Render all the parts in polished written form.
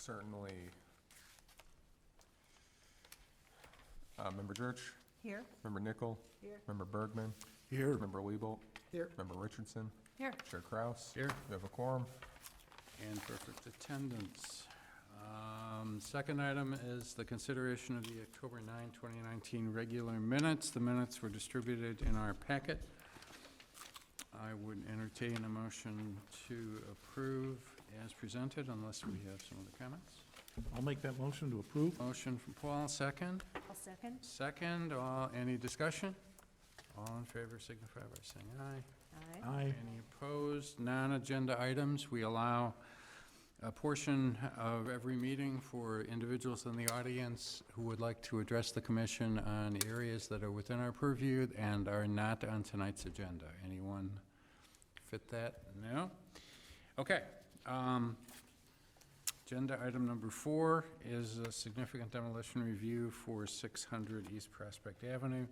certainly. Member Church? Here. Member Nickel? Here. Member Bergman? Here. Member Liebolt? Here. Member Richardson? Here. Chair Kraus? Here. We have a quorum. And perfect attendance. Second item is the consideration of the October 9, 2019 regular minutes. The minutes were distributed in our packet. I would entertain a motion to approve as presented unless we have some other comments. I'll make that motion to approve. Motion from Paul, second. I'll second. Second, any discussion? All in favor signify by saying aye. Aye. Aye. Any opposed? Non-agenda items, we allow a portion of every meeting for individuals in the audience who would like to address the commission on areas that are within our purview and are not on tonight's agenda. Anyone fit that? No? Okay. Agenda item number 4 is a significant demolition review for 600 East Prospect Avenue.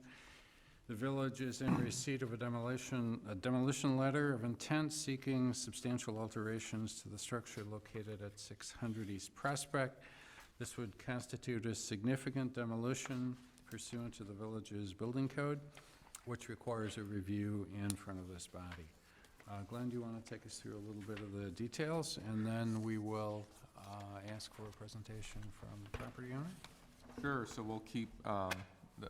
The village is in receipt of a demolition letter of intent seeking substantial alterations to the structure located at 600 East Prospect. This would constitute a significant demolition pursuant to the village's building code, which requires a review in front of this body. Glenn, do you want to take us through a little bit of the details, and then we will ask for a presentation from the property owner? Sure, so we'll keep the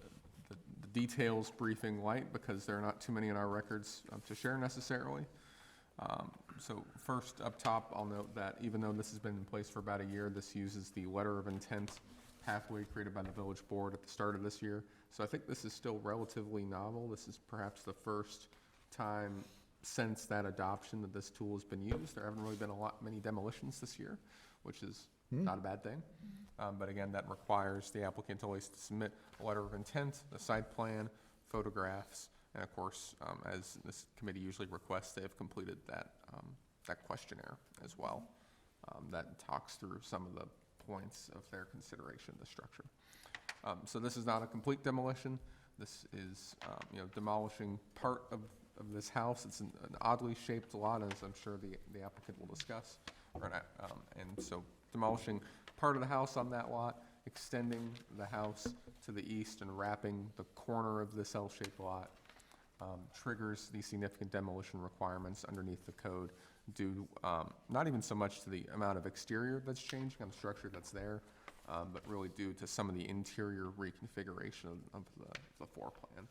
details briefing light because there are not too many in our records to share necessarily. So first up top, I'll note that even though this has been in place for about a year, this uses the letter of intent pathway created by the village board at the start of this year. So I think this is still relatively novel. This is perhaps the first time since that adoption that this tool has been used. There haven't really been many demolitions this year, which is not a bad thing. But again, that requires the applicant always to submit a letter of intent, a site plan, photographs, and of course, as this committee usually requests, they have completed that, that questionnaire as well. That talks through some of the points of their consideration of the structure. So this is not a complete demolition. This is, demolishing part of this house. It's an oddly shaped lot, as I'm sure the applicant will discuss. And so demolishing part of the house on that lot, extending the house to the east and wrapping the corner of this L-shaped lot triggers the significant demolition requirements underneath the code due not even so much to the amount of exterior that's changing on the structure that's there, but really due to some of the interior reconfiguration of the floor plan.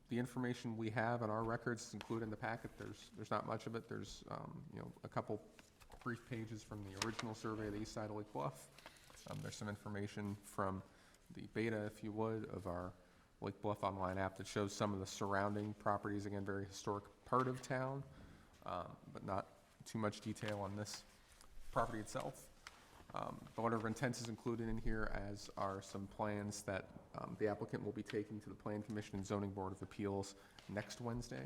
The information we have in our records is included in the packet. There's not much of it. There's a couple brief pages from the original survey of the east side of Lake Bluff. There's some information from the beta, if you would, of our Lake Bluff online app that shows some of the surrounding properties. Again, very historic part of town, but not too much detail on this property itself. The letter of intent is included in here, as are some plans that the applicant will be taking to the Plan Commission and Zoning Board of Appeals next Wednesday.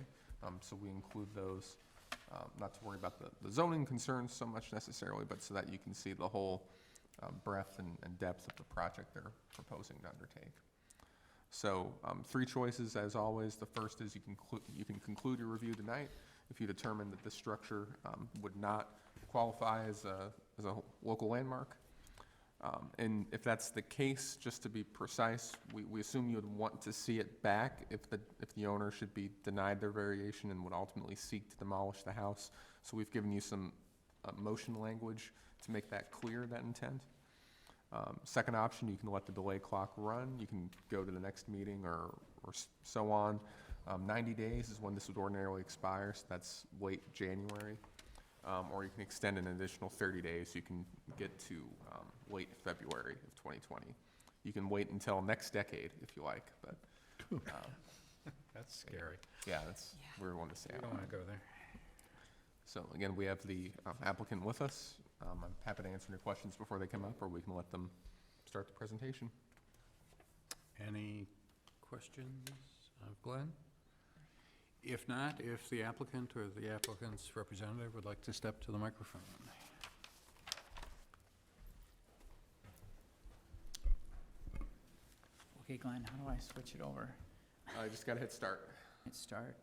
So we include those, not to worry about the zoning concerns so much necessarily, but so that you can see the whole breadth and depth of the project they're proposing to undertake. So 3 choices, as always. The first is you can conclude your review tonight if you determine that this structure would not qualify as a local landmark. And if that's the case, just to be precise, we assume you would want to see it back if the owner should be denied their variation and would ultimately seek to demolish the house. So we've given you some motion language to make that clear, that intent. Second option, you can let the delay clock run. You can go to the next meeting or so on. 90 days is when this would ordinarily expire, so that's late January. Or you can extend an additional 30 days. So you can get to late February of 2020. You can wait until next decade if you like, but That's scary. yeah, that's we're one to say. I don't want to go there. So again, we have the applicant with us. I'm happy to answer any questions before they come up, or we can let them start the presentation. Any questions of Glenn? If not, if the applicant or the applicant's representative would like to step to the microphone. Okay, Glenn, how do I switch it over? I just got to hit start. Hit start.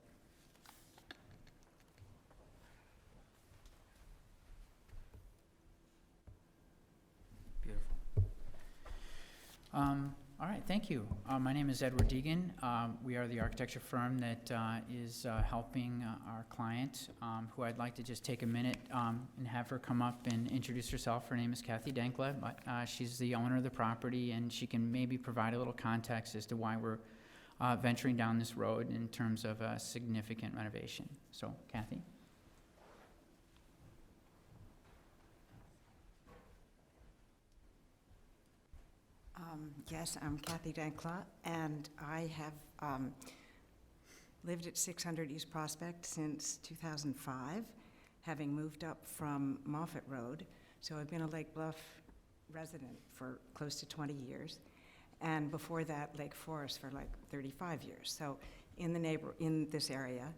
All right, thank you. My name is Edward Deegan. We are the architecture firm that is helping our client, who I'd like to just take a minute and have her come up and introduce herself. Her name is Kathy Denkla. She's the owner of the property, and she can maybe provide a little context as to why we're venturing down this road in terms of a significant renovation. So, Kathy? Yes, I'm Kathy Denkla, and I have lived at 600 East Prospect since 2005, having moved up from Moffett Road. So I've been a Lake Bluff resident for close to 20 years, and before that, Lake Forest for like 35 years. So in this area,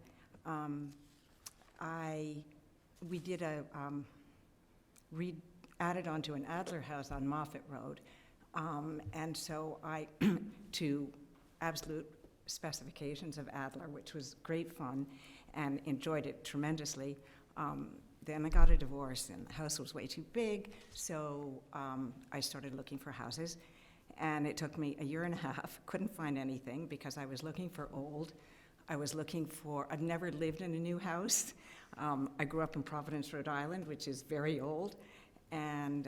we did added onto an Adler house on Moffett Road. And so to absolute specifications of Adler, which was great fun and enjoyed it tremendously. Then I got a divorce and the house was way too big, so I started looking for houses. And it took me a year and a half, couldn't find anything because I was looking for old. I'd never lived in a new house. I grew up in Providence, Rhode Island, which is very old. And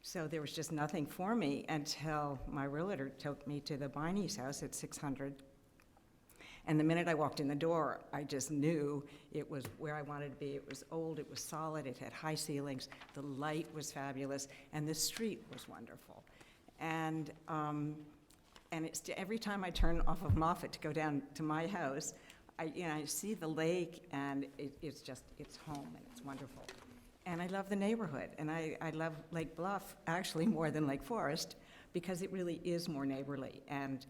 so there was just nothing for me until my realtor took me to the Biney's house at 600. And the minute I walked in the door, I just knew it was where I wanted to be. It was old, it was solid, it had high ceilings, the light was fabulous, and the street was wonderful. And it's every time I turn off of Moffett to go down to my house, I see the lake, and it's home, and it's wonderful. And I love the neighborhood, and I love Lake Bluff actually more than Lake Forest because it really is more neighborly. And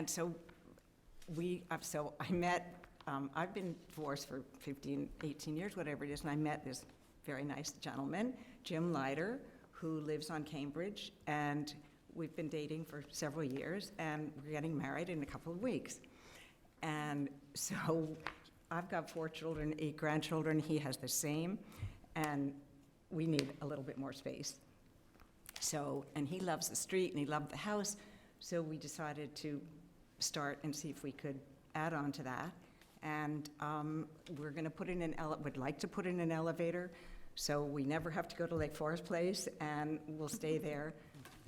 so I met, I've been divorced for 15, 18 years, whatever it is, and I met this very nice gentleman, Jim Leiter, who lives on Cambridge, and we've been dating for several years, and we're getting married in a couple of weeks. And so I've got 4 children, 8 grandchildren. He has the same, and we need a little bit more space. So, and he loves the street, and he loved the house, so we decided to start and see if we could add on to that. And we're going to put in would like to put in an elevator, so we never have to go to Lake Forest Place, and we'll stay there,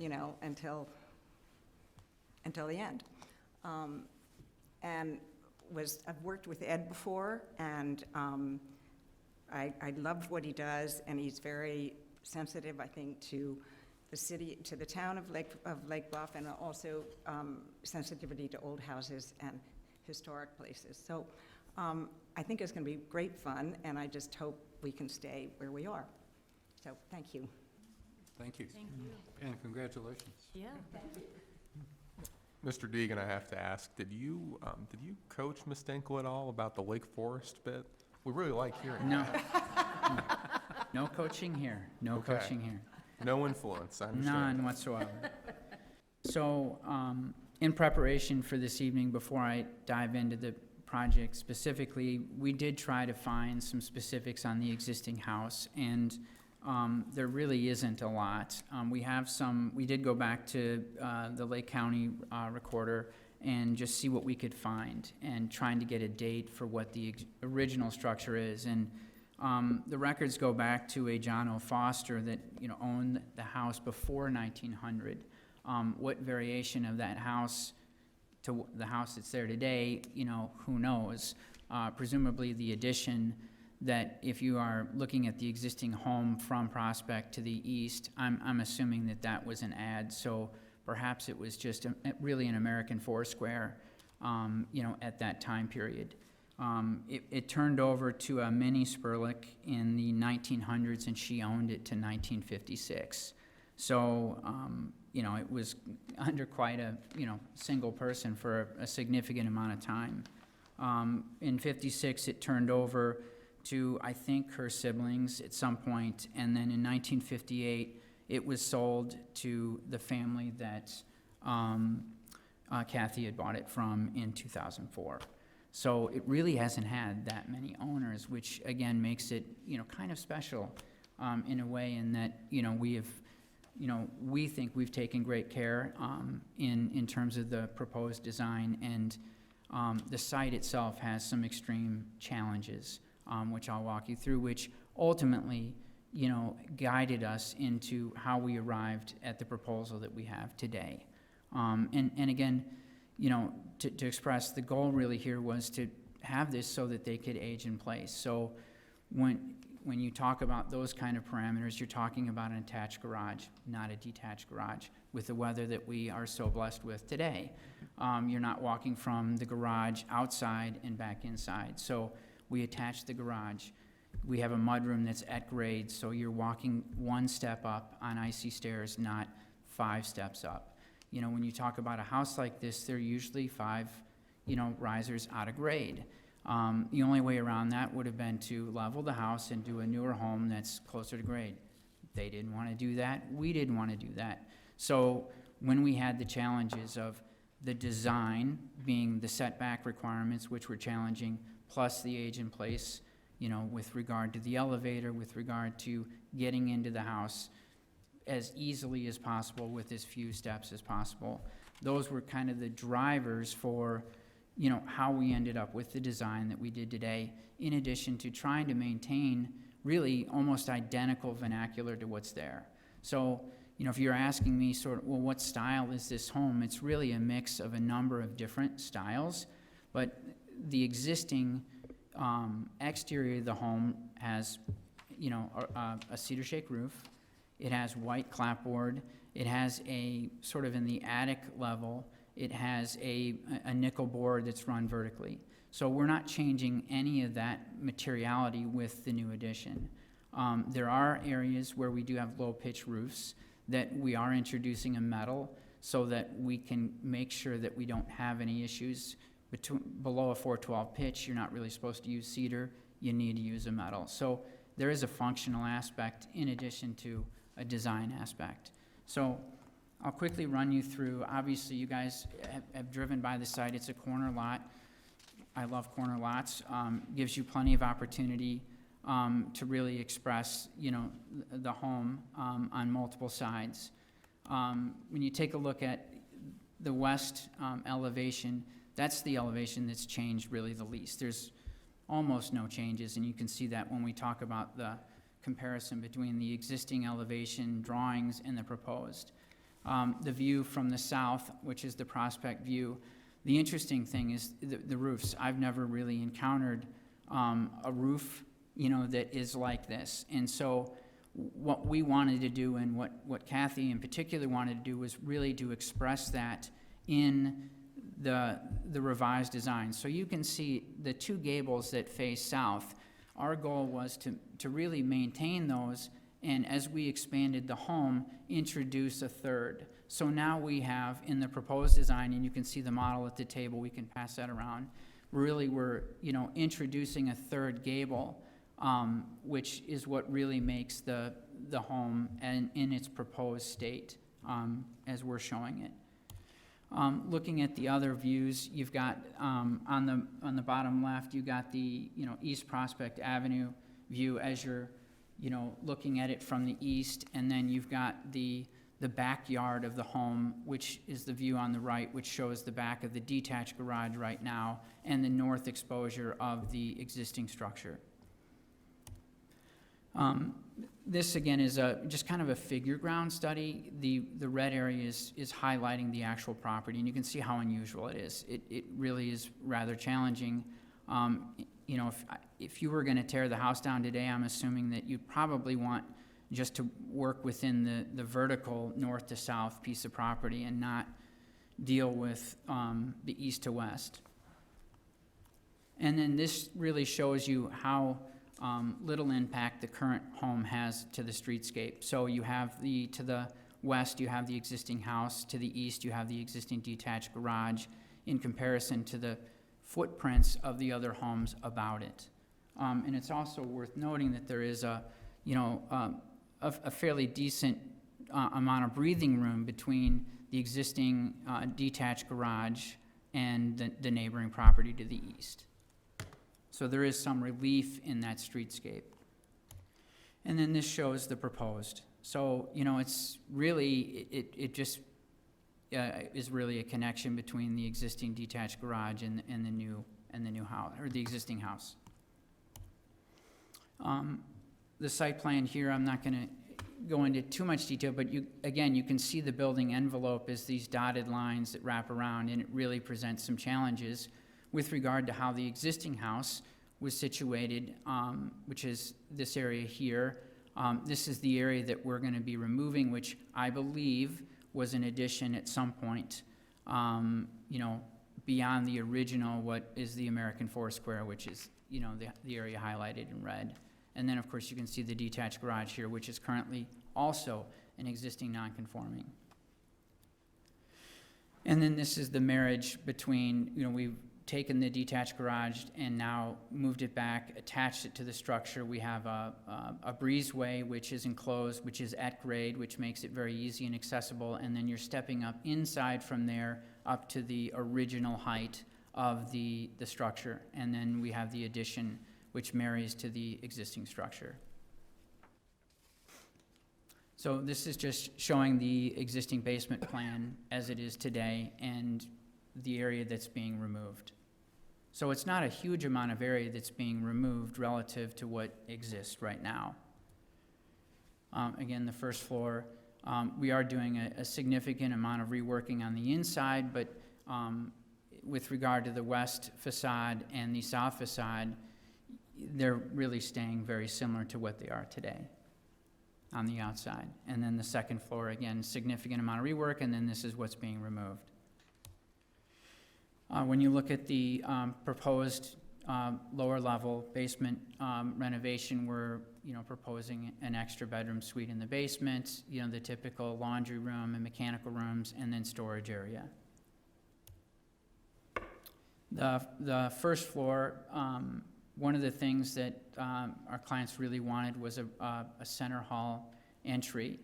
until the end. I've worked with Ed before, and I love what he does, and he's very sensitive, I think, to the city, to the town of Lake Bluff, and also sensitivity to old houses and historic places. So I think it's going to be great fun, and I just hope we can stay where we are. So thank you. Thank you. Thank you. And congratulations. Yeah. Mr. Deegan, I have to ask, did you coach Ms. Denkla at all about the Lake Forest bit? We really like hearing No. that. No coaching here. No Okay. coaching here. No influence, I understand. None whatsoever. So, in preparation for this evening, before I dive into the project specifically, we did try to find some specifics on the existing house, and there really isn't a lot. We did go back to the Lake County Recorder and just see what we could find, and trying to get a date for what the original structure is. And the records go back to a John O. Foster that owned the house before 1900. What variation of that house to the house that's there today, who knows? Presumably the addition, that if you are looking at the existing home from Prospect to the east, I'm assuming that was an add, so perhaps it was just really an American Foursquare, at that time period. It turned over to a Minnie Spurlick in the 1900s, and she owned it to 1956. So, it was under quite a, single person for a significant amount of time. In 56, it turned over to, I think, her siblings at some point, and then in 1958, it was sold to the family that Kathy had bought it from in 2004. So it really hasn't had that many owners, which again makes it, kind of special in a way, in that, we have, we think we've taken great care in terms of the proposed design, and the site itself has some extreme challenges, which I'll walk you through, which ultimately, guided us into how we arrived at the proposal that we have today. And again, to express, the goal really here was to have this so that they could age in place. So when you talk about those kind of parameters, you're talking about an attached garage, not a detached garage, with the weather that we are so blessed with today. You're not walking from the garage outside and back inside. So we attach the garage. We have a mudroom that's at grade, so you're walking one step up on icy stairs, not 5 steps up. When you talk about a house like this, they're usually 5, risers out of grade. The only way around that would have been to level the house and do a newer home that's closer to grade. They didn't want to do that. We didn't want to do that. So when we had the challenges of the design being the setback requirements, which were challenging, plus the age in place, with regard to the elevator, with regard to getting into the house as easily as possible with as few steps as possible, those were kind of the drivers for how we ended up with the design that we did today, in addition to trying to maintain really almost identical vernacular to what's there. So, if you're asking me what style is this home, it's really a mix of a number of different styles, but the existing exterior of the home has, a cedar shake roof. It has white clapboard. It has a sort of in the attic level, it has a nickel board that's run vertically. So we're not changing any of that materiality with the new addition. There are areas where we do have low pitch roofs that we are introducing a metal so that we can make sure that we don't have any issues. Below a 412 pitch, you're not really supposed to use cedar, you need to use a metal. So there is a functional aspect in addition to a design aspect. So I'll quickly run you through, obviously you guys have driven by the site, it's a corner lot. I love corner lots, gives you plenty of opportunity to really express, the home on multiple sides. When you take a look at the west elevation, that's the elevation that's changed really the least. There's almost no changes, and you can see that when we talk about the comparison between the existing elevation drawings and the proposed. The view from the south, which is the prospect view, the interesting thing is the roofs. I've never really encountered a roof, that is like this. And so what we wanted to do, and what Kathy in particular wanted to do, was really to express that in the revised design. So you can see the 2 gables that face south. Our goal was to really maintain those, and as we expanded the home, introduce a third. So now we have in the proposed design, and you can see the model at the table, we can pass that around. Really we're, introducing a third gable, which is what really makes the home in its proposed state, as we're showing it. Looking at the other views, you've got on the bottom left, you got the East Prospect Avenue view as you're looking at it from the east, and then you've got the backyard of the home, which is the view on the right, which shows the back of the detached garage right now and the north exposure of the existing structure. This again is just kind of a figure ground study. The red area is highlighting the actual property, and you can see how unusual it is. It really is rather challenging. If you were going to tear the house down today, I'm assuming that you'd probably want just to work within the vertical north to south piece of property and not deal with the east to west. And then this really shows you how little impact the current home has to the streetscape. So you have to the west, you have the existing house. To the east, you have the existing detached garage in comparison to the footprints of the other homes about it. And it's also worth noting that there is a fairly decent amount of breathing room between the existing detached garage and the neighboring property to the east. So there is some relief in that streetscape. And then this shows the proposed. So, you know, it's really, it just is really a connection between the existing detached garage and the new house, or the existing house. The site plan here, I'm not gonna go into too much detail, but again, you can see the building envelope as these dotted lines that wrap around, and it really presents some challenges with regard to how the existing house was situated, which is this area here. This is the area that we're gonna be removing, which I believe was an addition at some point, you know, beyond the original, what is the American Foursquare, which is, you know, the area highlighted in red. And then, of course, you can see the detached garage here, which is currently also an existing non-conforming. And then this is the marriage between, you know, we've taken the detached garage and now moved it back, attached it to the structure. We have a breezeway, which is enclosed, which is at grade, which makes it very easy and accessible. And then you're stepping up inside from there up to the original height of the structure. And then we have the addition, which marries to the existing structure. So this is just showing the existing basement plan as it is today and the area that's being removed. So it's not a huge amount of area that's being removed relative to what exists right now. Again, the first floor, we are doing a significant amount of reworking on the inside, but with regard to the west facade and the south facade, they're really staying very similar to what they are today on the outside. And then the second floor, again, significant amount of rework, and then this is what's being removed. When you look at the proposed lower level basement renovation, we're, you know, proposing an extra bedroom suite in the basement, you know, the typical laundry room and mechanical rooms, and then storage area. The first floor, one of the things that our clients really wanted was a center hall entry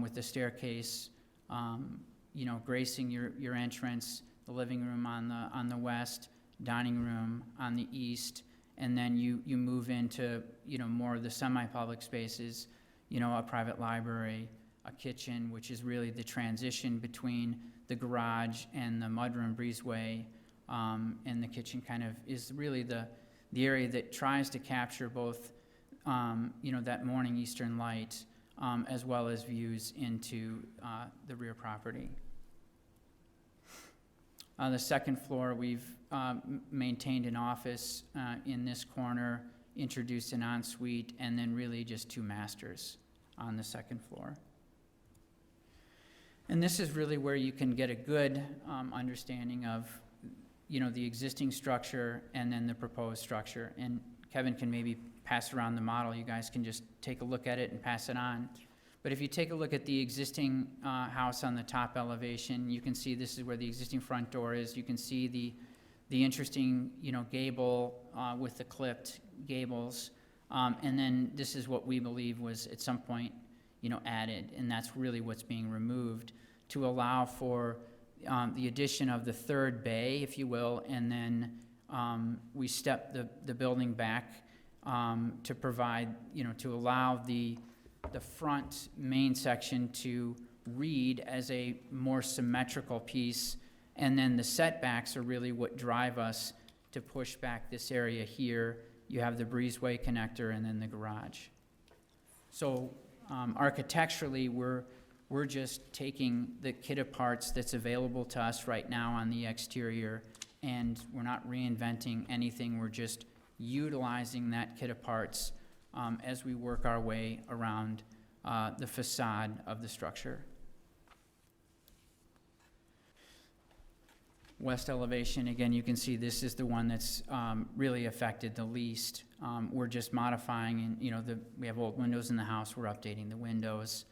with the staircase, you know, gracing your entrance, the living room on the west, dining room on the east, and then you move into, you know, more of the semi-public spaces, you know, a private library, a kitchen, which is really the transition between the garage and the mudroom breezeway, and the kitchen kind of is really the area that tries to capture both, you know, that morning eastern light, as well as views into the rear property. The second floor, we've maintained an office in this corner, introduced an ensuite, and then really just two masters on the second floor. And this is really where you can get a good understanding of, you know, the existing structure and then the proposed structure. And Kevin can maybe pass around the model. You guys can just take a look at it and pass it on. But if you take a look at the existing house on the top elevation, you can see this is where the existing front door is. You can see the interesting, you know, gable with the clipped gables. And then this is what we believe was at some point, you know, added. And that's really what's being removed to allow for the addition of the third bay, if you will. And then we step the building back to provide, you know, to allow the front main section to read as a more symmetrical piece, and then the setbacks are really what drive us to push back this area here. You have the breezeway connector and then the garage. So architecturally, we're just taking the kit of parts that's available to us right now on the exterior, and we're not reinventing anything. We're just utilizing that kit of parts as we work our way around the facade of the structure. West elevation, again, you can see this is the one that's really affected the least. We're just modifying, and you know, we have old windows in the house. We're updating the windows.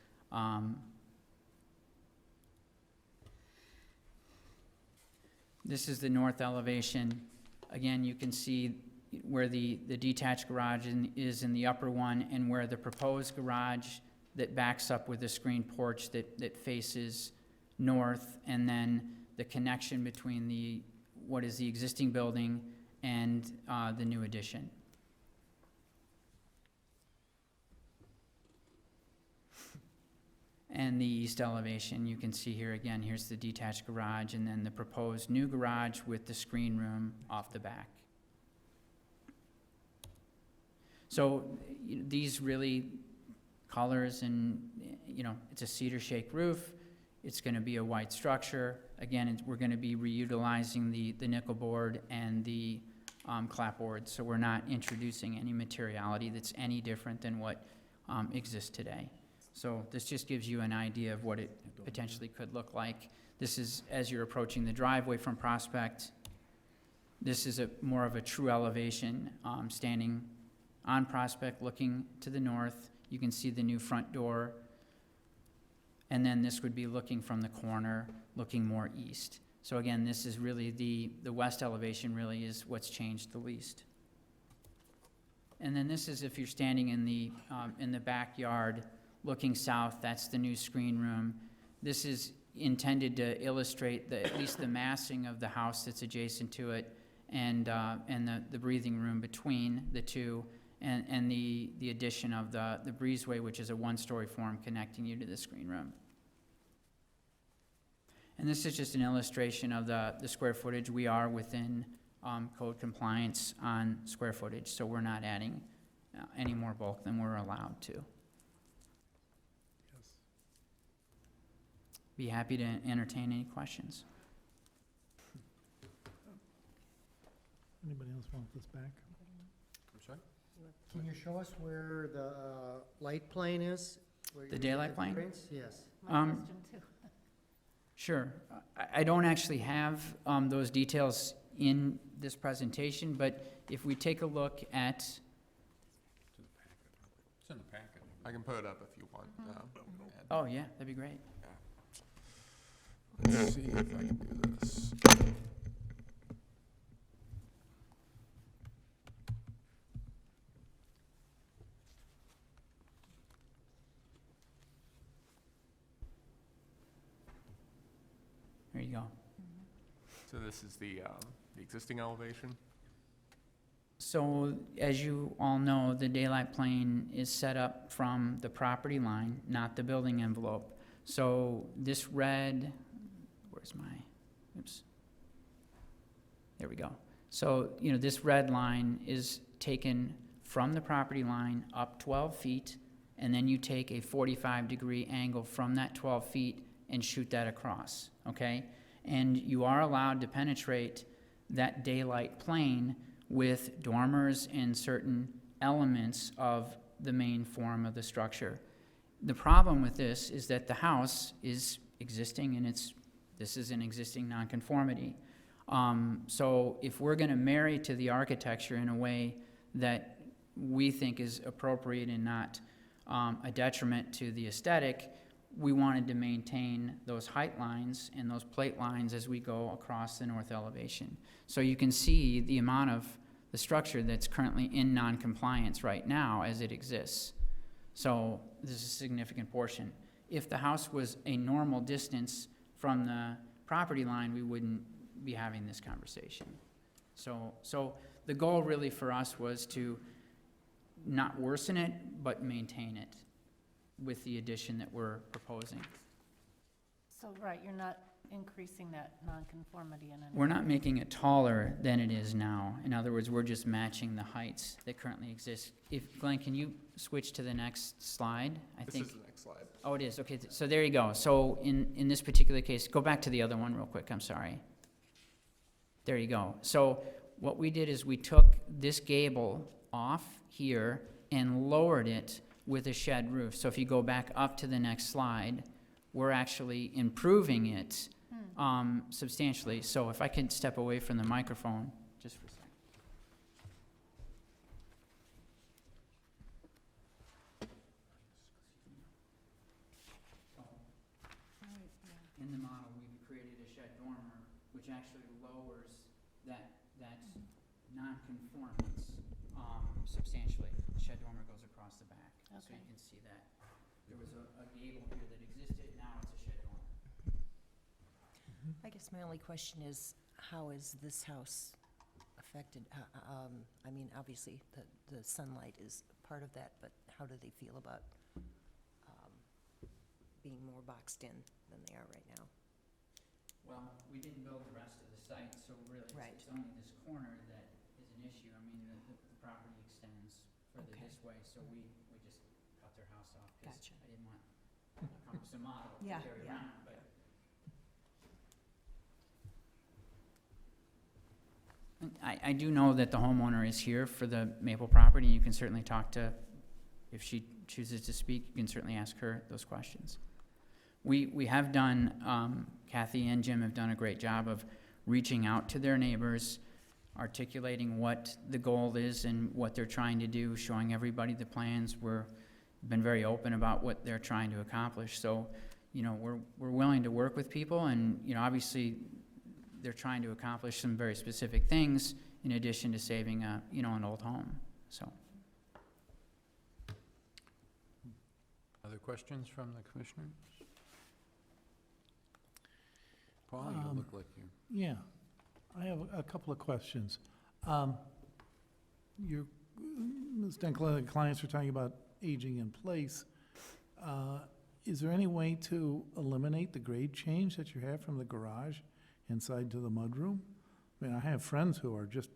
This is the north elevation. Again, you can see where the detached garage is in the upper one, and where the proposed garage that backs up with a screen porch that faces north, and then the connection between what is the existing building and the new addition. And the east elevation, you can see here again, here's the detached garage, and then the proposed new garage with the screen room off the back. So these really colors and, it's a cedar shake roof. It's gonna be a white structure. Again, we're gonna be reutilizing the nickel board and the clapboard, so we're not introducing any materiality that's any different than what exists today. So this just gives you an idea of what it potentially could look like. This is as you're approaching the driveway from Prospect. This is more of a true elevation, standing on Prospect, looking to the north. You can see the new front door. And then this would be looking from the corner, looking more east. So again, this is really the west elevation really is what's changed the least. And then this is if you're standing in the backyard, looking south, that's the new screen room. This is intended to illustrate at least the massing of the house that's adjacent to it, and the breathing room between the two, and the addition of the breezeway, which is a one-story form connecting you to the screen room. And this is just an illustration of the square footage. We are within code compliance on square footage, so we're not adding any more bulk than we're allowed to. Be happy to entertain any questions. Anybody else want this back? I'm sorry? Can you show us where the light plane is? Where The you daylight did plane? prints? Yes. Sure. I don't actually have those details in this presentation, but if we take a look at, It's in the packet. I can put it up if you want. oh yeah, that'd be great. Let's see if I can do this. There you go. So this is the existing elevation? So as you all know, the daylight plane is set up from the property line, not the building envelope. So this red, where's my, oops. There we go. So, this red line is taken from the property line up 12 feet, and then you take a 45-degree angle from that 12 feet and shoot that across, okay? And you are allowed to penetrate that daylight plane with dormers and certain elements of the main form of the structure. The problem with this is that the house is existing, and this is an existing nonconformity. So if we're gonna marry to the architecture in a way that we think is appropriate and not a detriment to the aesthetic, we wanted to maintain those height lines and those plate lines as we go across the north elevation. So you can see the amount of the structure that's currently in non-compliance right now as it exists. So this is a significant portion. If the house was a normal distance from the property line, we wouldn't be having this conversation. So the goal really for us was to not worsen it, but maintain it with the addition that we're proposing. So, right, you're not increasing that nonconformity in any way? We're not making it taller than it is now. In other words, we're just matching the heights that currently exist. Glenn, can you switch to the next slide? This is the next slide. Oh, it is, okay, so there you go. So in this particular case, go back to the other one real quick, I'm sorry. There you go. So what we did is we took this gable off here and lowered it with a shed roof. So if you go back up to the next slide, we're actually improving it substantially. So if I could step away from the microphone just for a second. In the model, we've created a shed dormer, which actually lowers that non-conformance substantially. The shed dormer goes across the back, so Okay. you can see that. There was a gable here that existed, now it's a shed dormer. I guess my only question is, how is this house affected? I mean, obviously, the sunlight is part of that, but how do they feel about being more boxed in than they are right now. Well, we didn't build the rest of the site, so really Right. it's only this corner that is an issue. I mean, the property extends further Okay. this way, so we just cut their house off because Gotcha. I didn't want a cumbersome model to Yeah, carry yeah, around, but I do know that the homeowner is here for the Maple property. You can certainly talk to, if she chooses to speak, you can certainly ask her those questions. We have done, Kathy and Jim have done a great job of reaching out to their neighbors, articulating what the goal is and what they're trying to do, showing everybody the plans. We've been very open about what they're trying to accomplish. So, you know, we're willing to work with people, and, you know, obviously, they're trying to accomplish some very specific things in addition to saving a, you know, an old home, so. Other questions from the commissioners? Paul, you look like you. Yeah, I have a couple of questions. Your, Ms. Denkla, the clients are talking about aging in place. Is there any way to eliminate the grade change that you have from the garage inside to the mudroom? I mean, I have friends who are just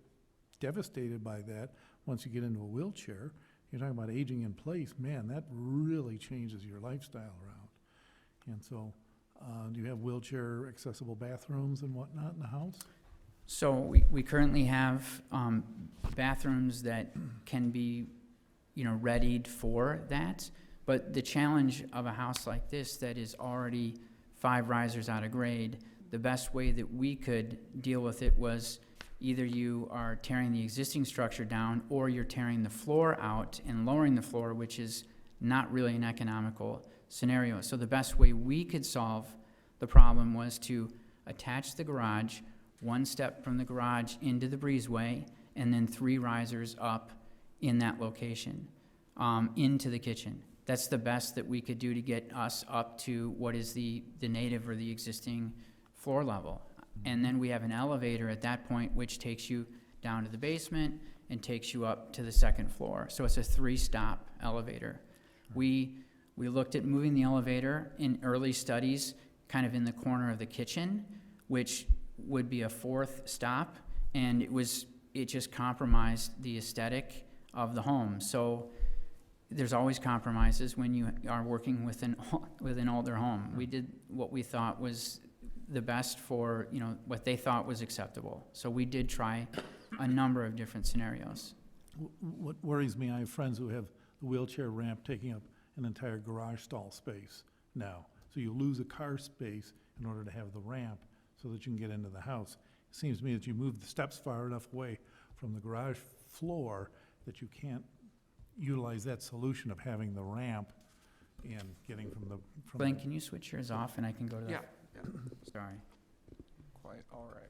devastated by that once you get into a wheelchair. You're talking about aging in place, man, that really changes your lifestyle around. And so, do you have wheelchair accessible bathrooms and whatnot in the house? So we currently have bathrooms that can be, you know, readied for that. But the challenge of a house like this that is already 5 risers out of grade, the best way that we could deal with it was either you are tearing the existing structure down or you're tearing the floor out and lowering the floor, which is not really an economical scenario. So the best way we could solve the problem was to attach the garage, 1 step from the garage into the breezeway, and then 3 risers up in that location, into the kitchen. That's the best that we could do to get us up to what is the native or the existing floor level. And then we have an elevator at that point, which takes you down to the basement and takes you up to the 2nd floor. So it's a 3-stop elevator. We looked at moving the elevator in early studies, kind of in the corner of the kitchen, which would be a 4th stop, and it just compromised the aesthetic of the home. So there's always compromises when you are working with an older home. We did what we thought was the best for, you know, what they thought was acceptable. So we did try a number of different scenarios. What worries me, I have friends who have the wheelchair ramp taking up an entire garage stall space now. So you lose a car space in order to have the ramp so that you can get into the house. It seems to me that you move the steps far enough away from the garage floor that you can't utilize that solution of having the ramp and getting from the. Glenn, can you switch yours off and I can go to the? Yeah, Sorry. quite all right.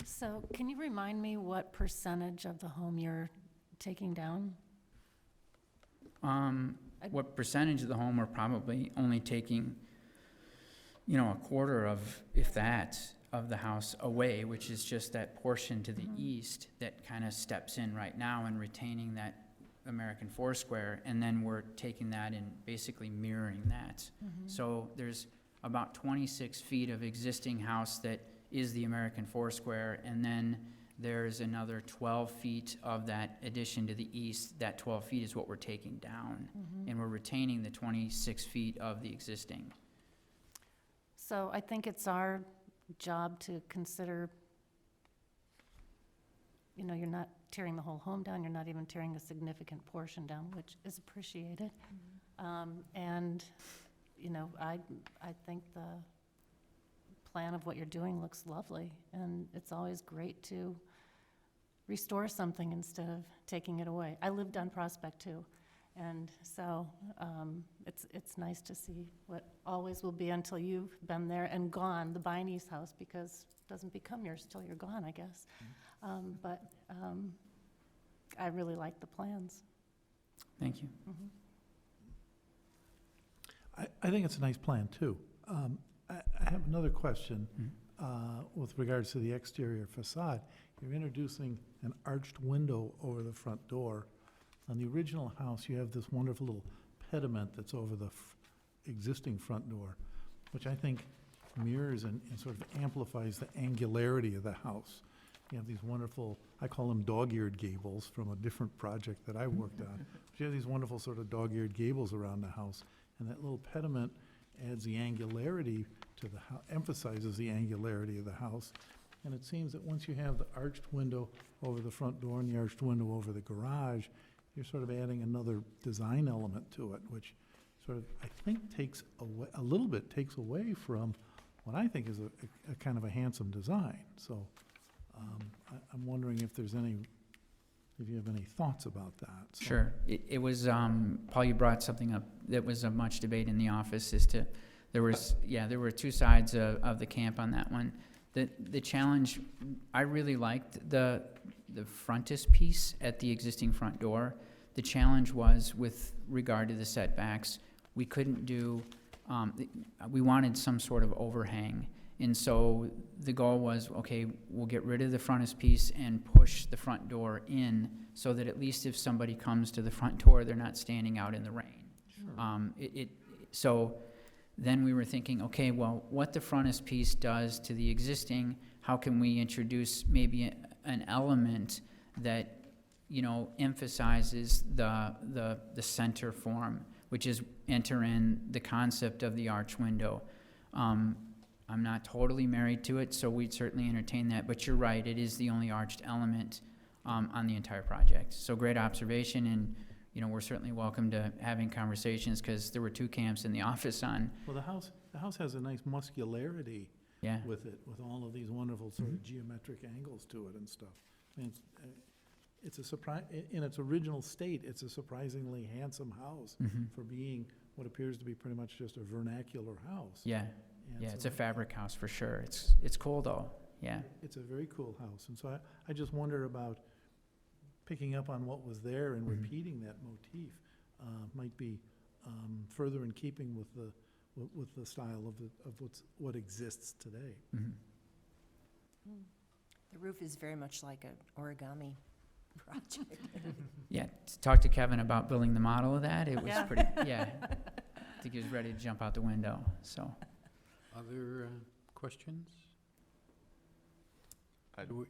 So can you remind me what percentage of the home you're taking down? What percentage of the home we're probably only taking, you know, a quarter of, if that, of the house away, which is just that portion to the east that kind of steps in right now and retaining that American Foursquare, and then we're taking that and basically mirroring that. So there's about 26 feet of existing house that is the American Foursquare, and then there's another 12 feet of that addition to the east. That 12 feet is what we're taking down, and we're retaining the 26 feet of the existing. So I think it's our job to consider, you know, you're not tearing the whole home down, you're not even tearing a significant portion down, which is appreciated. And, you know, I think the plan of what you're doing looks lovely, and it's always great to restore something instead of taking it away. I lived on Prospect too, and so it's nice to see what always will be until you've been there and gone, the Biney's house, because it doesn't become yours till you're gone, I guess. But I really like the plans. Thank you. I think it's a nice plan, too. I have another question with regards to the exterior facade. You're introducing an arched window over the front door. On the original house, you have this wonderful little pediment that's over the existing front door, which I think mirrors and sort of amplifies the angularity of the house. You have these wonderful, I call them dog-eared gables from a different project that I worked on. But you have these wonderful sort of dog-eared gables around the house, and that little pediment adds the angularity to the house, emphasizes the angularity of the house. And it seems that once you have the arched window over the front door and the arched window over the garage, you're sort of adding another design element to it, which sort of, I think, takes away, a little bit takes away from what I think is a kind of a handsome design. So I'm wondering if there's any, if you have any thoughts about that. So- Sure. It was, Paul, you brought something up that was of much debate in the office as to, there were two sides of the camp on that one. The challenge, I really liked the frontispiece at the existing front door. The challenge was with regard to the setbacks, we couldn't do, we wanted some sort of overhang. And so the goal was, okay, we'll get rid of the frontispiece and push the front door in so that at least if somebody comes to the front door, they're not standing out in the rain. Sure. So then we were thinking, okay, well, what the frontispiece does to the existing, how can we introduce maybe an element that, you know, emphasizes the center form, which is enter in the concept of the arch window. I'm not totally married to it, so we'd certainly entertain that, but you're right, it is the only arched element on the entire project. So great observation, and, you know, we're certainly welcome to having conversations, because there were two camps in the office on, Well, the house has a nice muscularity yeah. with it, with all of these wonderful sort of geometric angles to it and stuff. And it's a surprise, in its original state, it's a surprisingly handsome house Mhm. for being what appears to be pretty much just a vernacular house. Yeah, And yeah, so it's a I- fabric house for sure. It's cool though, yeah. It's a very cool house, and so I just wonder about picking up on what was there and Mhm. repeating that motif might be further in keeping with the style of what exists today. Mhm. The roof is very much like an origami project. Yeah, to talk to Kevin about building the model of that, it was Yeah. pretty, yeah. I think he was ready to jump out the window, so. Other questions? I Do we-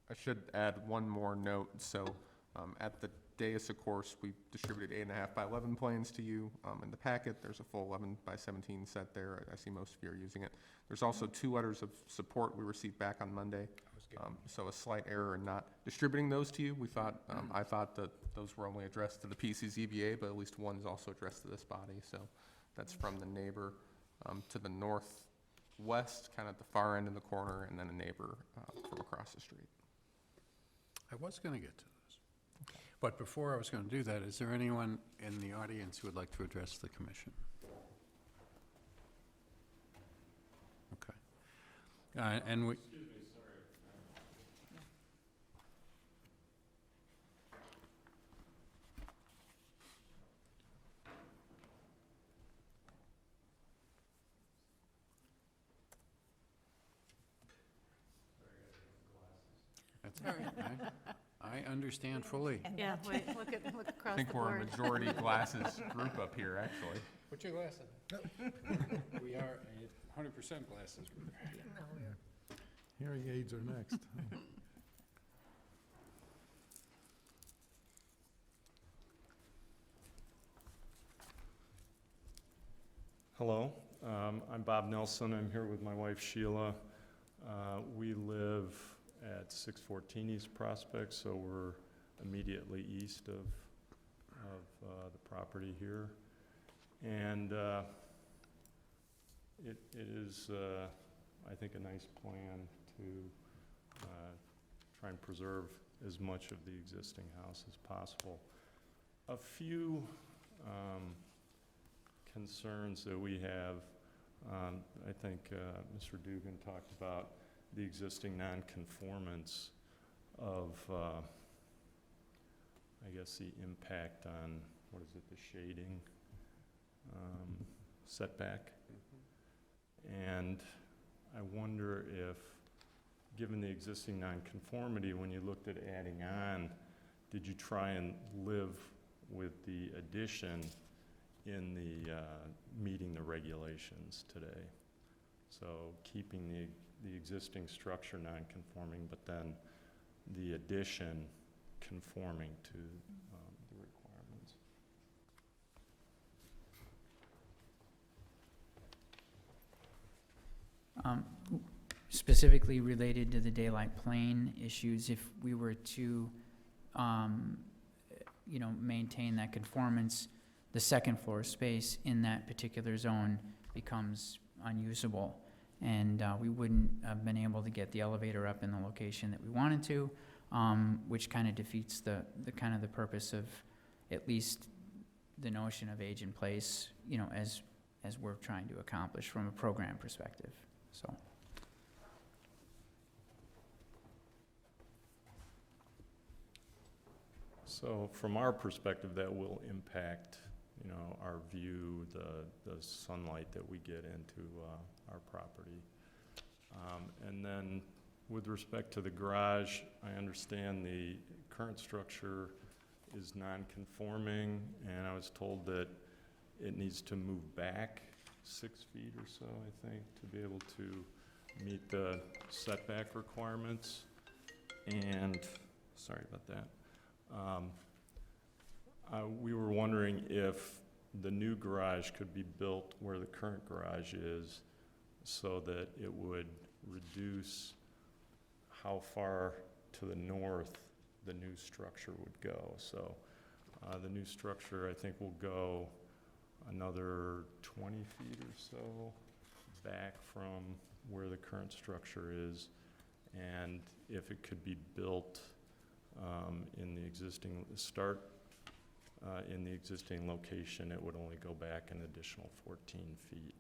I should add one more note. So at the dais, of course, we distributed 8.5 by 11 plans to you in the packet. There's a full 11 by 17 set there. I see most of you are using it. There's also 2 letters of support we received back on Monday. So a slight error in not distributing those to you. We thought, I thought that those were only addressed to the PCZBA, but at least one is also addressed to this body. So that's from the neighbor to the northwest, kind of at the far end in the corner, and then a neighbor from across the street. I was going to get to those. But before I was going to do that, is there anyone in the audience who would like to address the commission? Okay. And we... That's all right. I understand fully. Yeah, wait, look I across the think we're a board. majority glasses group up here, actually. Put your glasses on. We are a 100% glasses group. Hearing aids are next. Hello, I'm Bob Nelson. I'm here with my wife Sheila. We live at 614 East Prospect, so we're immediately east of the property here. And it is, I think, a nice plan to try and preserve as much of the existing house as possible. A few concerns that we have, I think Mr. Dugan talked about the existing nonconformance of, I guess, the impact on, what is it, the shading setback. And I wonder if, given the existing nonconformity, when you looked at adding on, did you try and live with the addition in the, meeting the regulations today. So keeping the existing structure non-conforming, but then the addition conforming to the requirements. Specifically related to the daylight plane issues, if we were to, maintain that conformance, the second floor space in that particular zone becomes unusable. And we wouldn't have been able to get the elevator up in the location that we wanted to, which kind of defeats the purpose of at least the notion of age in place, as we're trying to accomplish from a program perspective, so. So from our perspective, that will impact, our view, the sunlight that we get into our property. And then with respect to the garage, I understand the current structure is non-conforming, and I was told that it needs to move back 6 feet or so, I think, to be able to meet the setback requirements. And, sorry about that. We were wondering if the new garage could be built where the current garage is so that it would reduce how far to the north the new structure would go. So the new structure, I think, will go another 20 feet or so back from where the current structure is. And if it could be built in the existing location, it would only go back an additional 14 feet.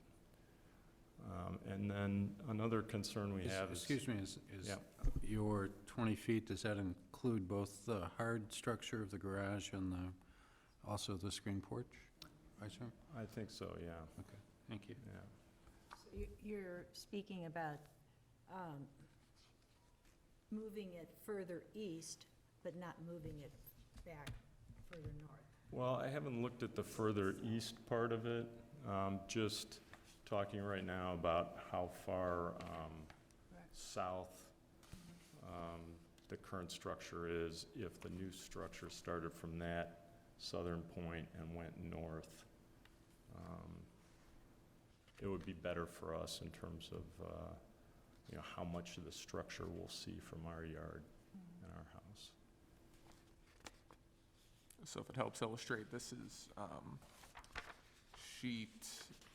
And then another concern we have is... Excuse me, is Yeah. your 20 feet, does that include both the hard structure of the garage and also the screen porch, I assume? I think so, yeah. Okay, thank you. Yeah. So you're speaking about moving it further east, but not moving it back further north. Well, I haven't looked at the further east part of it. Just talking right now about how far south the current structure is. If the new structure started from that southern point and went north, it would be better for us in terms of how much of the structure we'll see from our yard and our house. So if it helps illustrate, this is sheet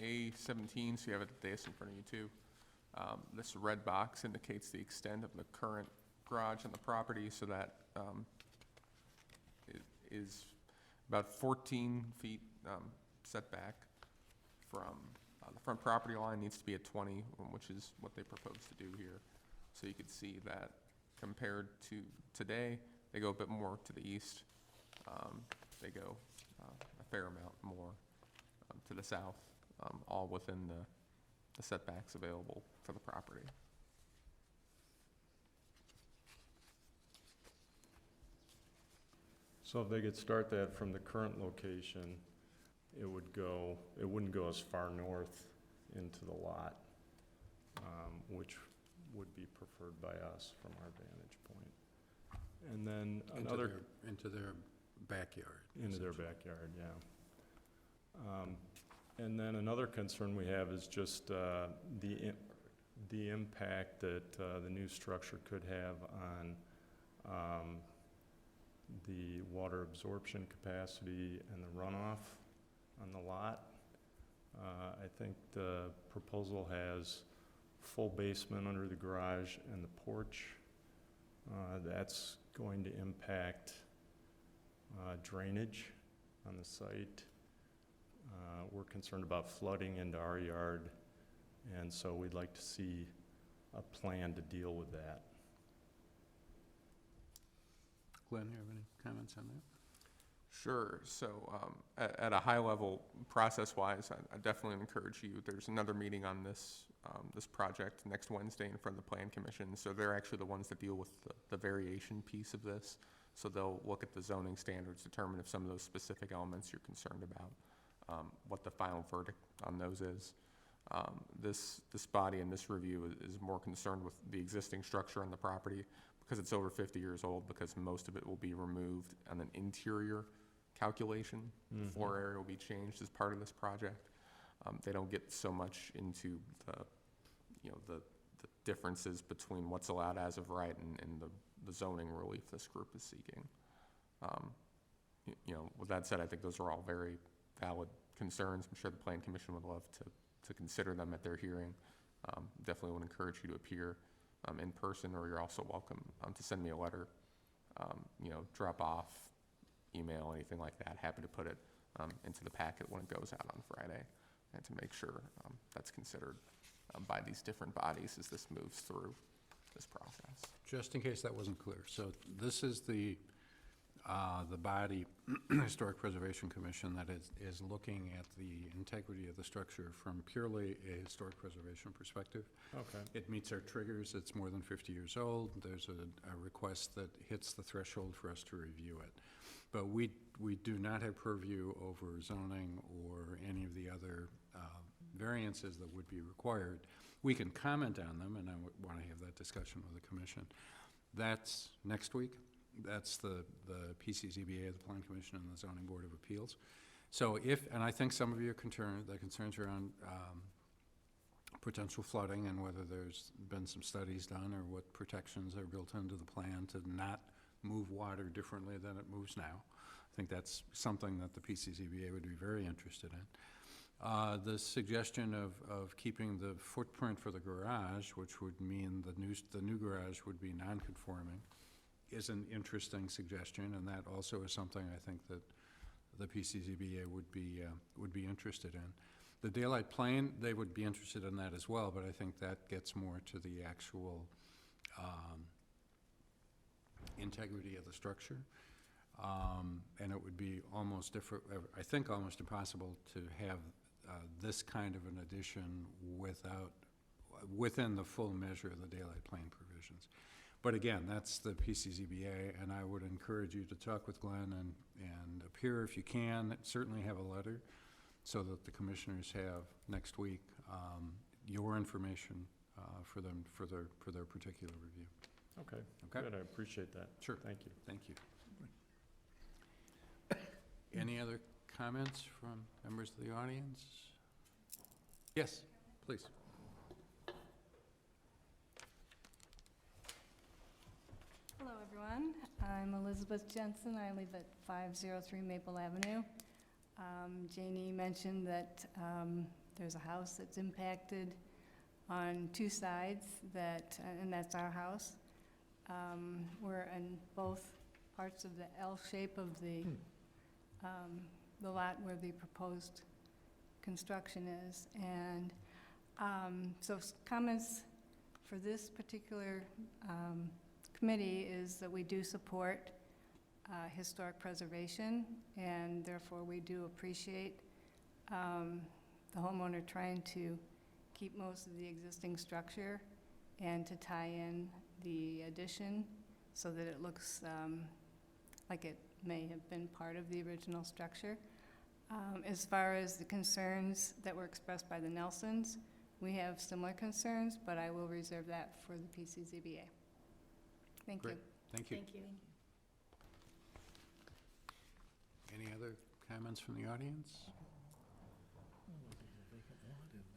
A17, so you have it at the dais in front of you too. This red box indicates the extent of the current garage on the property, so that it is about 14 feet setback from the front property line. Needs to be at 20, which is what they propose to do here. So you can see that compared to today, they go a bit more to the east. They go a fair amount more to the south, all within the setbacks available for the property. So if they could start that from the current location, it wouldn't go as far north into the lot, which would be preferred by us from our vantage point. And then another... Into their backyard. Into their backyard, yeah. And then another concern we have is just the impact that the new structure could have on the water absorption capacity and the runoff on the lot. I think the proposal has full basement under the garage and the porch. That's going to impact drainage on the site. We're concerned about flooding into our yard, and so we'd like to see a plan to deal with that. Glenn, you have any comments on that? Sure. So at a high level, process-wise, I definitely encourage you. There's another meeting on this this project next Wednesday in front of the Plan Commission. So they're actually the ones that deal with the variation piece of this. So they'll look at the zoning standards, determine if some of those specific elements you're concerned about what the final verdict on those is. This body in this review is more concerned with the existing structure on the property because it's over 50 years old, because most of it will be removed on an interior calculation. The floor area will be changed as part of this project. They don't get so much into the differences between what's allowed as of right and the zoning relief this group is seeking. With that said, I think those are all very valid concerns. I'm sure the Plan Commission would love to consider them at their hearing. Definitely would encourage you to appear in person, or you're also welcome to send me a letter, drop off, email, anything like that. Happy to put it into the packet when it goes out on Friday, and to make sure that's considered by these different bodies as this moves through this process. Just in case that wasn't clear, so this is the body, Historic Preservation Commission, that is looking at the integrity of the structure from purely a historic preservation perspective. Okay. It meets our triggers. It's more than 50 years old. There's a request that hits the threshold for us to review it. But we do not have purview over zoning or any of the other variances that would be required. We can comment on them, and I want to have that discussion with the commission. That's next week. That's the PCZBA, the Plan Commission, and the Zoning Board of Appeals. So and I think some of your concerns around potential flooding and whether there's been some studies done or what protections are built into the plan to not move water differently than it moves now. I think that's something that the PCZBA would be very interested in. The suggestion of keeping the footprint for the garage, which would mean the new garage would be non-conforming, is an interesting suggestion, and that also is something I think that the PCZBA would be interested in. The daylight plane, they would be interested in that as well, but I think that gets more to the actual integrity of the structure. And it would be almost I think almost impossible to have this kind of an addition within the full measure of the daylight plane provisions. But again, that's the PCZBA, and I would encourage you to talk with Glenn and appear if you can. Certainly have a letter so that the commissioners have next week your information for their particular review. Okay, Okay? good, I appreciate that. Sure. Thank you. Thank you. Any other comments from members of the audience? Yes, please. Hello, everyone. I'm Elizabeth Jensen. I live at 503 Maple Avenue. Janie mentioned that there's a house that's impacted on two sides, and that's our house. We're in both parts of the L shape of the lot where the proposed construction is. And so comments for this particular committee is that we do support historic preservation, and therefore we do appreciate the homeowner trying to keep most of the existing structure and to tie in the addition so that it looks like it may have been part of the original structure. As far as the concerns that were expressed by the Nelsons, we have similar concerns, but I will reserve that for the PCZBA. Thank Great. you. Thank you. Thank you. Any other comments from the audience?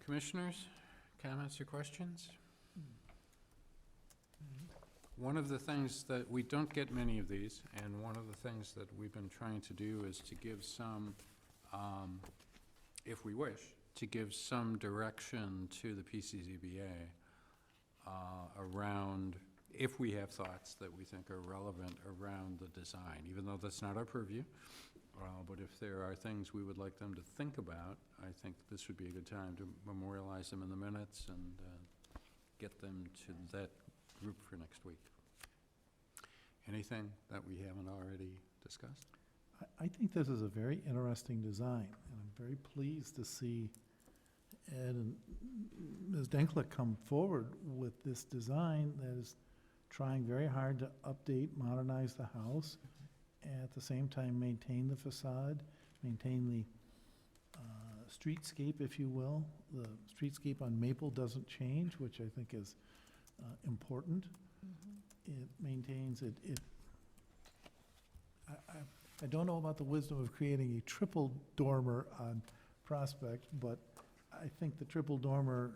Commissioners, comments or questions? One of the things that, we don't get many of these, and one of the things that we've been trying to do is to give some, if we wish, to give some direction to the PCZBA around, if we have thoughts that we think are relevant around the design, even though that's not our purview. But if there are things we would like them to think about, I think this would be a good time to memorialize them in the minutes and get them to that group for next week. Anything that we haven't already discussed? I think this is a very interesting design, and I'm very pleased to see Ed and Ms. Denkler come forward with this design that is trying very hard to update, modernize the house, and at the same time maintain the facade, maintain the streetscape, if you will. The streetscape on Maple doesn't change, which I think is important. It maintains, I don't know about the wisdom of creating a triple dormer on Prospect, but I think the triple dormer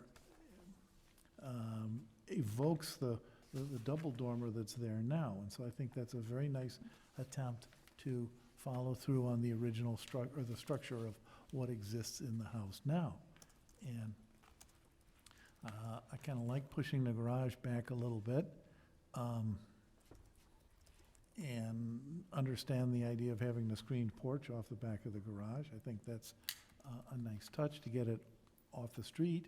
evokes the double dormer that's there now. And so I think that's a very nice attempt to follow through on the original the structure of what exists in the house now. And I kind of like pushing the garage back a little bit, and understand the idea of having the screened porch off the back of the garage. I think that's a nice touch to get it off the street.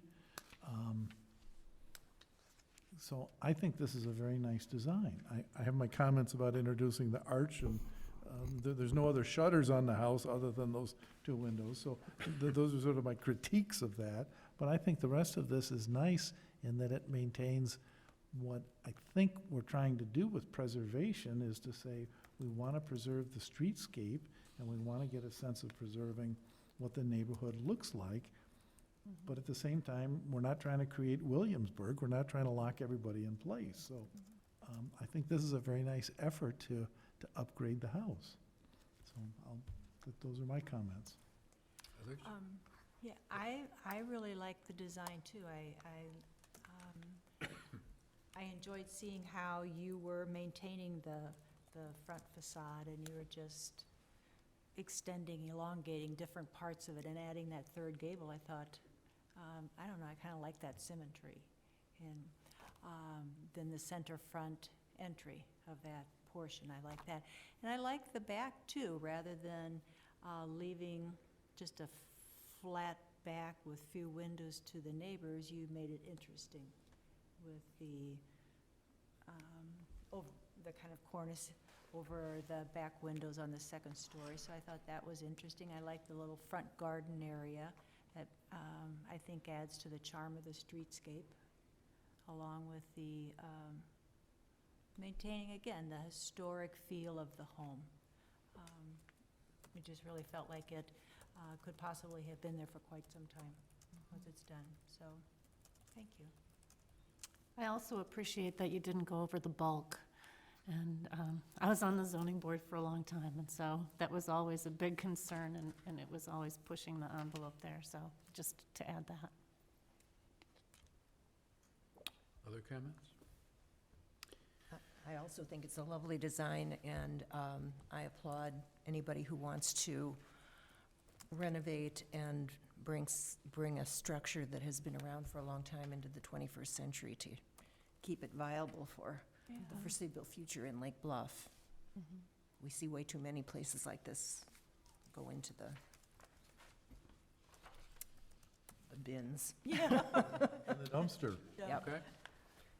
So I think this is a very nice design. I have my comments about introducing the arch, and there's no other shutters on the house other than those two windows, so those are sort of my critiques of that. But I think the rest of this is nice in that it maintains what I think we're trying to do with preservation, is to say we want to preserve the streetscape, and we want to get a sense of preserving what the neighborhood looks like. But at the same time, we're not trying to create Williamsburg. We're not trying to lock everybody in place. So I think this is a very nice effort to upgrade the house. So those are my comments. Others? Yeah, I really like the design too. I enjoyed seeing how you were maintaining the front facade, and you were just extending, elongating different parts of it and adding that third gable. I thought, I don't know, I kind of like that symmetry. And then the center front entry of that portion, I like that. And I like the back too, rather than leaving just a flat back with few windows to the neighbors. You made it interesting with the kind of cornice over the back windows on the second story. So I thought that was interesting. I like the little front garden area that I think adds to the charm of the streetscape, along with the maintaining, again, the historic feel of the home. It just really felt like it could possibly have been there for quite some time once it's done. So, thank you. I also appreciate that you didn't go over the bulk. And I was on the zoning board for a long time, and so that was always a big concern, and it was always pushing the envelope there. So just to add that. Other comments? I also think it's a lovely design, and I applaud anybody who wants to renovate and bring a structure that has been around for a long time into the 21st century to keep it viable for the foreseeable future in Lake Bluff. We see way too many places like this go into the bins. And the dumpster. Yep. Okay.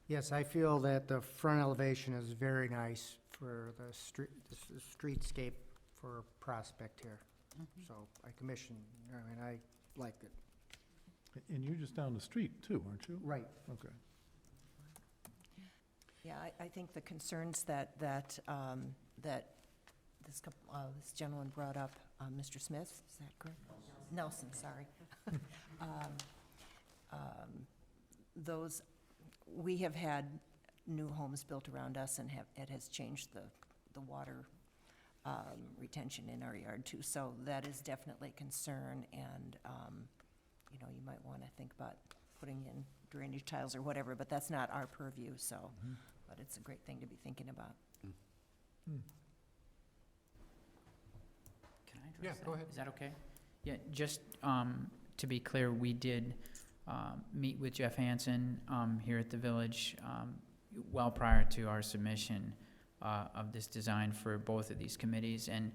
Yes, I feel that the front elevation is very nice for the streetscape for Prospect here. So I I like it. And you're just down the street too, aren't you? Right. Okay. Yeah, I think the concerns that this gentleman brought up, Mr. Smith, is that correct? Nelson, sorry. Those, we have had new homes built around us, and it has changed the water retention in our yard too. So that is definitely a concern, and you might want to think about putting in drainage tiles or whatever, but that's not our purview, so, but it's a great thing to be thinking about. Can I address Yeah, that? go ahead. Is that okay? Yeah, just to be clear, we did meet with Jeff Hansen here at the village well prior to our submission of this design for both of these committees, and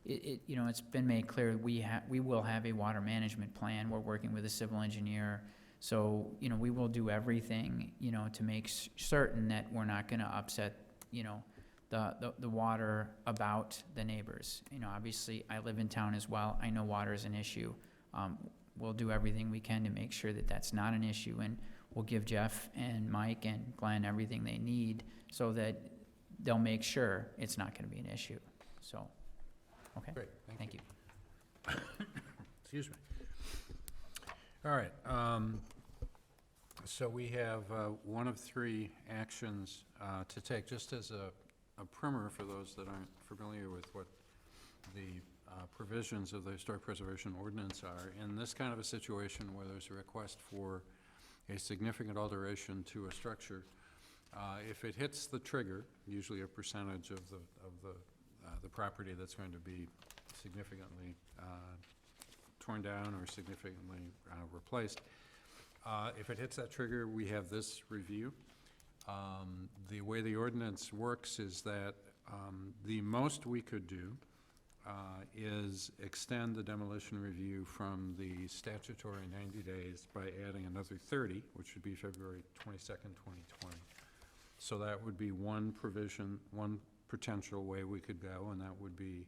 it's been made clear we will have a water management plan. We're working with a civil engineer, so we will do everything to make certain that we're not going to upset the water about the neighbors. Obviously, I live in town as well. I know water is an issue. We'll do everything we can to make sure that that's not an issue, and we'll give Jeff and Mike and Glenn everything they need so that they'll make sure it's not going to be an issue. So, okay. Great, Thank you. Excuse me. All right, so we have one of three actions to take, just as a primer for those that aren't familiar with what the provisions of the Historic Preservation Ordinance are. In this kind of a situation where there's a request for a significant alteration to a structure, if it hits the trigger, usually a percentage of the property that's going to be significantly torn down or significantly replaced, if it hits that trigger, we have this review. The way the ordinance works is that the most we could do is extend the demolition review from the statutory 90 days by adding another 30, which would be February 22nd, 2020. So that would be one provision, one potential way we could go, and that would be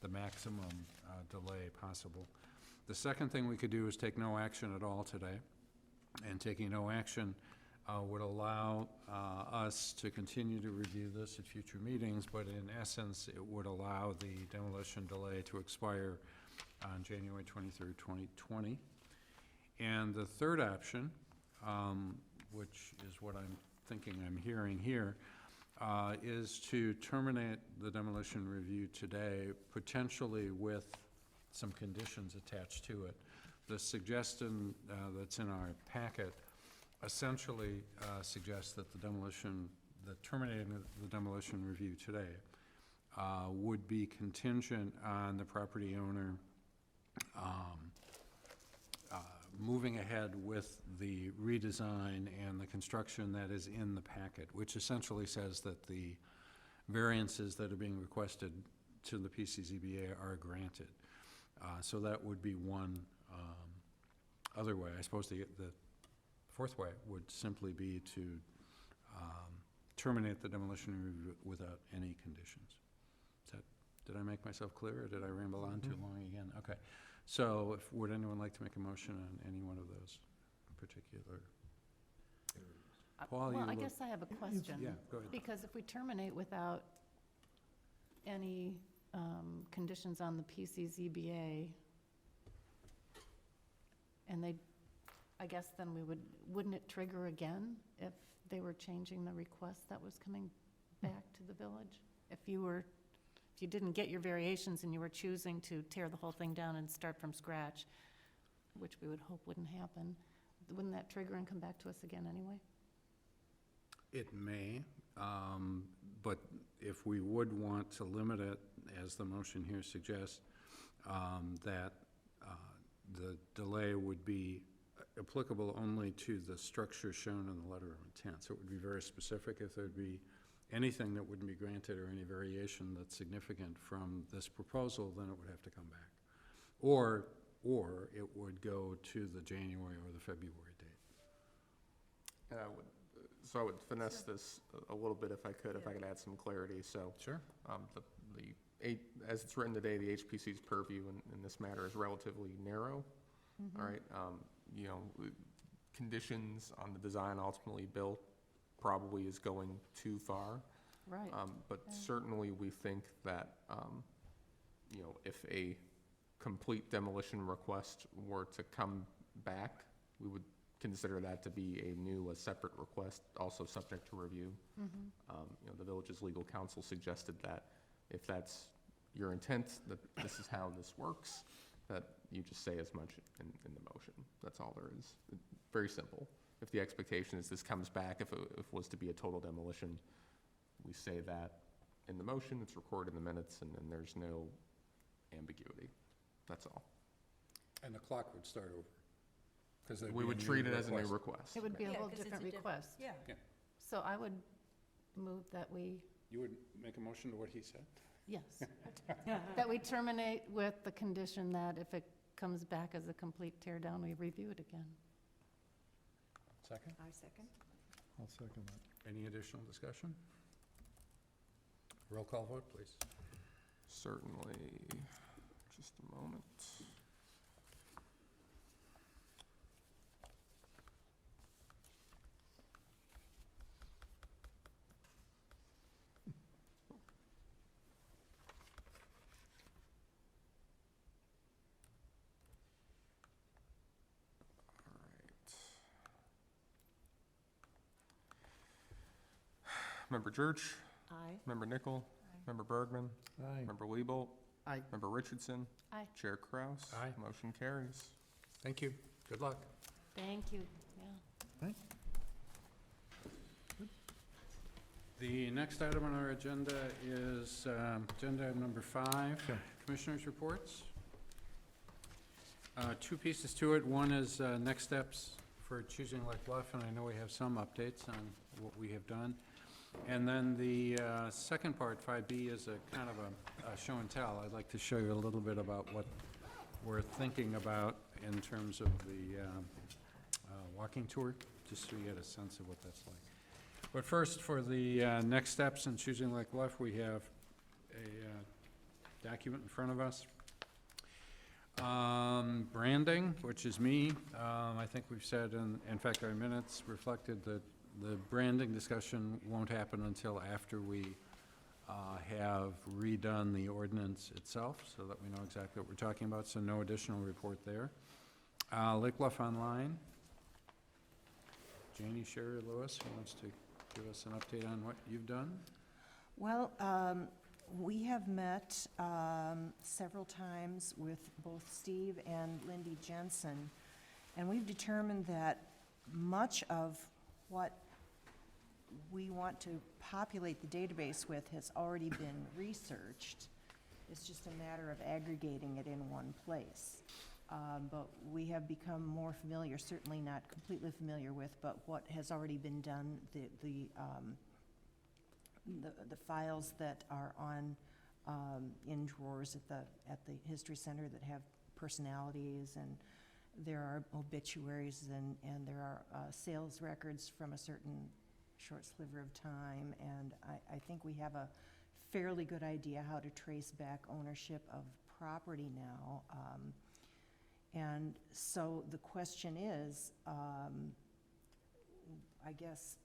the maximum delay possible. The second thing we could do is take no action at all today, and taking no action would allow us to continue to review this at future meetings, but in essence, it would allow the demolition delay to expire on January 23rd, 2020. And the third option, which is what I'm thinking I'm hearing here, is to terminate the demolition review today, potentially with some conditions attached to it. The suggestion that's in our packet essentially suggests that terminating the demolition review today would be contingent on the property owner moving ahead with the redesign and the construction that is in the packet, which essentially says that the variances that are being requested to the PCZBA are granted. So that would be one other way. I suppose the fourth way would simply be to terminate the demolition review without any conditions. Did I make myself clear, or did I ramble on too long again? Okay. So would anyone like to make a motion on any one of those particular? Paul, Well, you I look- guess I have a question. Yeah, go ahead. Because if we terminate without any conditions on the PCZBA, and I guess then wouldn't it trigger again if they were changing the request that was coming back to the village? If you didn't get your variations and you were choosing to tear the whole thing down and start from scratch, which we would hope wouldn't happen, wouldn't that trigger and come back to us again anyway? It may, but if we would want to limit it, as the motion here suggests, that the delay would be applicable only to the structure shown in the letter of intent. So it would be very specific. If there'd be anything that wouldn't be granted or any variation that's significant from this proposal, then it would have to come back. Or it would go to the January or the February date. And I would finesse this a little bit if I could add some clarity. So Sure. as it's written today, the HPC's purview in this matter is relatively narrow. Mm-hmm. All right, conditions on the design ultimately built probably is going too far. Right. But Yeah. certainly we think that, if a complete demolition request were to come back, we would consider that to be a separate request, also subject to review. Mm-hmm. The village's legal counsel suggested that if that's your intent, that this is how this works, that you just say as much in the motion. That's all there is. Very simple. If the expectation is this comes back, if it was to be a total demolition, we say that in the motion, it's recorded in the minutes, and then there's no ambiguity. That's all. And the clock would start over. 'Cause there'd We be would new treat it as a new request. request. It would be a Yeah, whole 'cause it's different a request. Yeah. So I would move that we, You would make a motion to what he said? yes, that we terminate with the condition that if it comes back as a complete tear down, we review it again. Second? I second. I'll second that. Any additional discussion? Roll call vote, please. Certainly. Just a moment. Member Church, Aye. Member Nickel, Member Bergman, Aye. Member Liebolt, Aye. Member Richardson, Aye. Chair Kraus. Aye. Motion carries. Thank you. Good luck. Thank you, yeah. The next item on our agenda is agenda item number 5, Sure. Commissioners' Reports. Two pieces to it. One is next steps for choosing Lake Bluff, and I know we have some updates on what we have done. And then the second part, 5B, is a kind of a show and tell. I'd like to show you a little bit about what we're thinking about in terms of the walking tour, just so you get a sense of what that's like. But first, for the next steps in choosing Lake Bluff, we have a document in front of us. Branding, which is me. I think we've said, in fact, our minutes reflected that the branding discussion won't happen until after we have redone the ordinance itself, so that we know exactly what we're talking about, so no additional report there. Lake Bluff Online. Janie, Sherry, Lewis, who wants to give us an update on what you've done? Well, we have met several times with both Steve and Lindy Jensen, and we've determined that much of what we want to populate the database with has already been researched. It's just a matter of aggregating it in one place. But we have become more familiar, certainly not completely familiar with, but what has already been done, the files that are on, in drawers at the History Center that have personalities, and there are obituaries, and there are sales records from a certain short sliver of time, and I think we have a fairly good idea how to trace back ownership of property now. And so the question is, I guess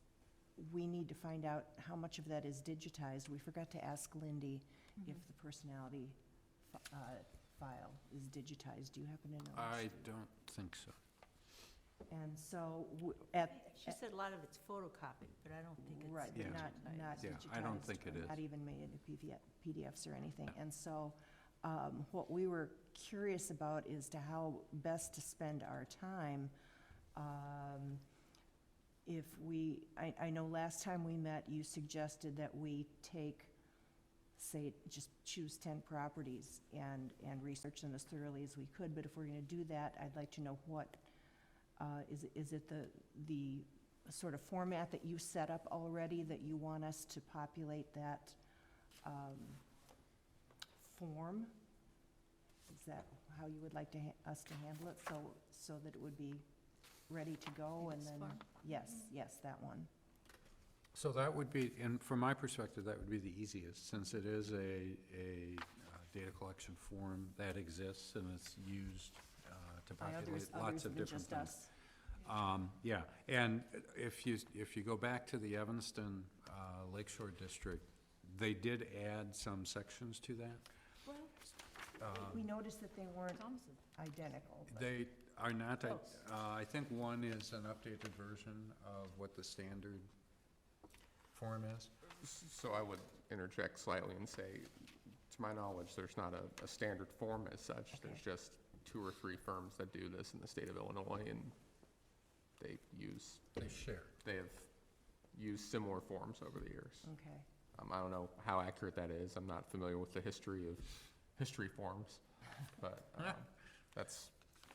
we need to find out how much of that is digitized. We forgot to ask Lindy if the personality file is digitized. Do you happen to know? I don't think so. And so, She said a lot of it's photocopied, but I don't think it's. right, Yeah. not Yeah, digitized. I don't think it or is. Not even made into PDFs or anything. And so, what we were curious about is to how best to spend our time. If we, I know last time we met, you suggested that we take, say, just choose 10 properties and research them as thoroughly as we could, but if we're gonna do that, I'd like to know what, is it the sort of format that you set up already, that you want us to populate that form? Is that how you would like to us to handle it, so that it would be ready to go, and then? Yes, that one. So that would be, and from my perspective, that would be the easiest, since it is a data collection form that exists and it's used to By populate others lots of than different just things. us. Yeah, and if you go back to the Evanston Lakeshore District, they did add some sections to that. We noticed that they weren't identical. but- They are not, Close. I think one is an updated version of what the standard form is. So I would interject slightly and say, to my knowledge, there's not a standard form as such. Okay. There's just 2 or 3 firms that do this in the state of Illinois, and they have used similar forms over the years. Okay. I don't know how accurate that is. I'm not familiar with the history forms, but that's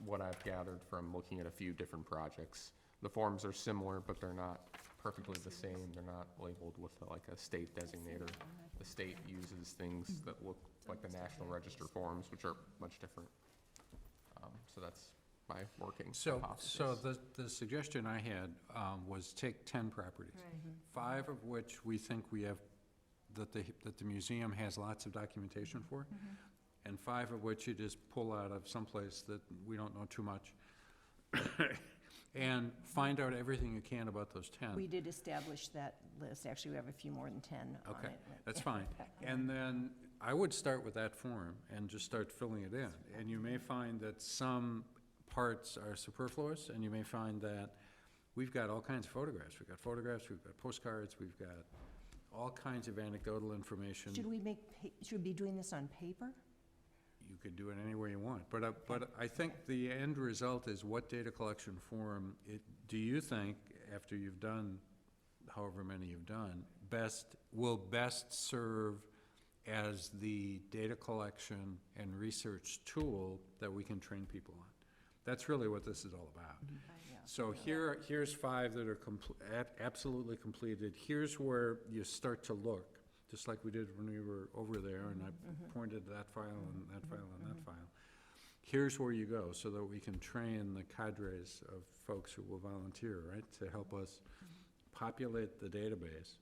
what I've gathered from looking at a few different projects. The forms are similar, but they're not perfectly the same. They're not labeled with like a state designator. The state uses things that look like the National Register forms, which are much different. So that's my working hypothesis. So the suggestion I had was take 10 properties, Mm-hmm. 5 of which we think we have, that the museum has lots of documentation for, and 5 of which you just pull out of someplace that we don't know too much, and find out everything you can about those 10. We did establish that list. Actually, we have a few more than 10 on it. Okay, that's fine. And then I would start with that form and just start filling it in. And you may find that some parts are superfluous, and you may find that we've got all kinds of photographs. We've got postcards, we've got all kinds of anecdotal information. Should we should we be doing this on paper? You could do it any way you want, but I think the end result is what data collection form, do you think, after you've done however many you've done, will best serve as the data collection and research tool that we can train people on? That's really what this is all about. Yeah. So here's 5 that are absolutely completed. Here's where you start to look, just like we did when we were over there, and I pointed to that file and that file and that file. Here's where you go, so that we can train the cadres of folks who will volunteer, right, to help us populate the database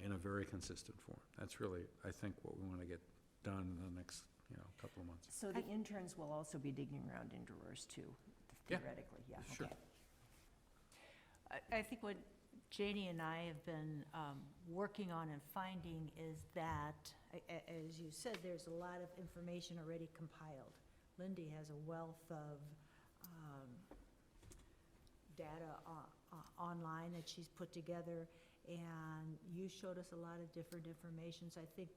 in a very consistent form. That's really, I think, what we want to get done in the next, couple of months. So the interns will also be digging around in drawers too, Yeah. theoretically, yeah, Sure. okay. I think what Janie and I have been working on and finding is that, as you said, there's a lot of information already compiled. Lindy has a wealth of data online that she's put together, and you showed us a lot of different informations. I think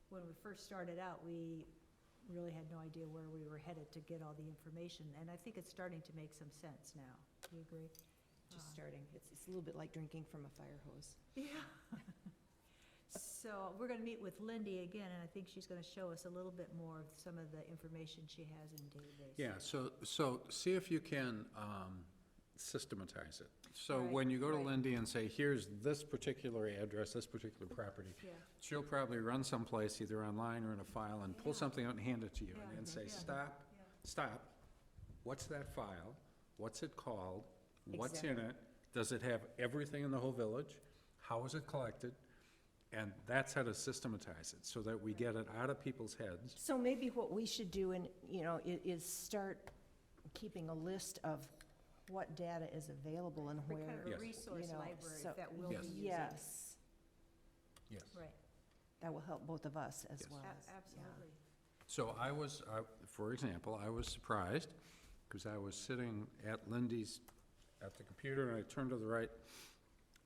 when we first started out, we really had no idea where we were headed to get all the information, and I think it's starting to make some sense now. Do you agree? Just starting. It's a little bit like drinking from a fire hose. Yeah. So we're going to meet with Lindy again, and I think she's going to show us a little bit more of some of the information she has in database. Yeah, so see if you can systematize it. So Right, when you go to right. Lindy and say, here's this particular address, this particular property, Yeah. she'll probably run someplace, either online or in a file, and pull Yeah. something out and hand it to you, Yeah. and say, Yeah. stop, what's that file? What's it called? What's in Exactly. it? Does it have everything in the whole village? How is it collected? And that's how to systematize it, so that we get it out of people's heads. So maybe what we should do is start keeping a list of what data is available and We're where. kind of a Yes. resource library so- that we'll Yes. be using. Yes, Yes. Right, that will help both of us as Yes. well as. absolutely. So I was, for example, I was surprised, because I was sitting at Lindy's, at the computer, and I turned to the right,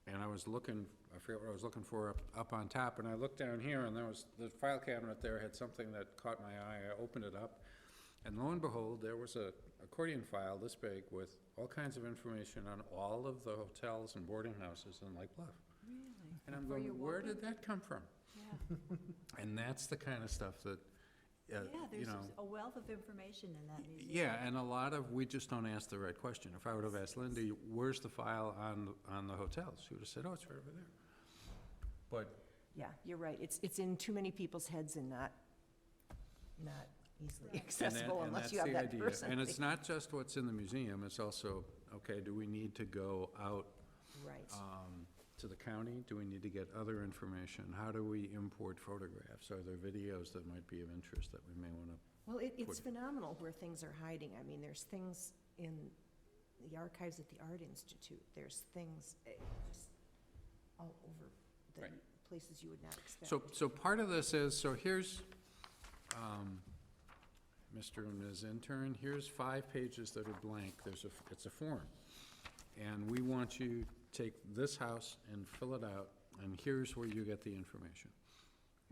and I was looking, I forget what I was looking for up on top, and I looked down here, and there was, the file cabinet there had something that caught my eye. I opened it up, and lo and behold, there was a accordion file this big with all kinds of information on all of the hotels and boarding houses in Lake Bluff. Really? And I'm Were going, you where walking? did that come from? Yeah. And that's the kind of stuff that, Yeah, you there's know. a wealth of information in that museum. Yeah, and a lot of, we just don't ask the right question. If I would have asked Lindy, where's the file on the hotels? She would have said, oh, it's right over there. But, Yeah, you're right. It's in too many people's heads and not easily Right. accessible and unless that's you have the that idea. person. And it's not just what's in the museum, it's also, okay, do we need to go out Right. to the county? Do we need to get other information? How do we import photographs? Are there videos that might be of interest that we may want to? Well, it's Would- phenomenal where things are hiding. I mean, there's things in the archives at the Art Institute. There's things just all over the Right. places you would not expect. So part of this is, so here's, Mr. and Ms. Intern, here's 5 pages that are blank. It's a form. And we want you to take this house and fill it out, and here's where you get the information.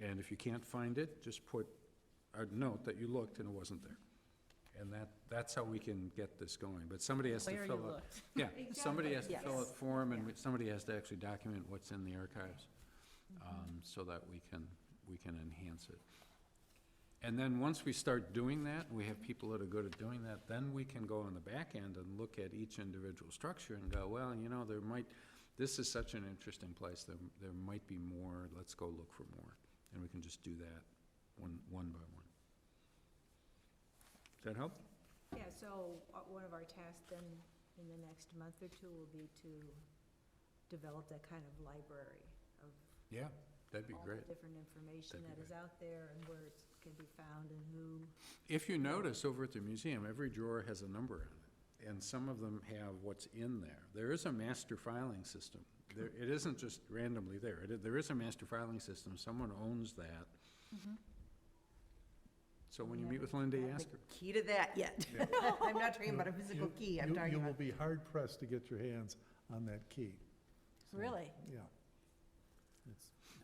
And if you can't find it, just put a note that you looked and it wasn't there. And that's how we can get this going. But somebody has to Where you fill it. looked. Yeah, somebody has to Yes. fill out the form, and somebody has to actually document what's in the archives, so that we can enhance it. And then, once we start doing that, we have people that are good at doing that, then we can go on the back end and look at each individual structure and go, well, this is such an interesting place, there might be more, let's go look for more. And we can just do that one by one. Does that help? Yeah, so one of our tasks then in the next month or two will be to develop that kind of library of Yeah, that'd be all great. the different information That'd be that is out there and where it can be found and who. If you notice, over at the museum, every drawer has a number on it, and some of them have what's in there. There is a master filing system. It isn't just randomly there. There is a master filing system. Someone owns that. So when you meet with Lindy, ask her. Key to that yet. Yeah. I'm not talking about a physical key. I'm talking You will about, be hard pressed to get your hands on that key. So, Really? Yeah.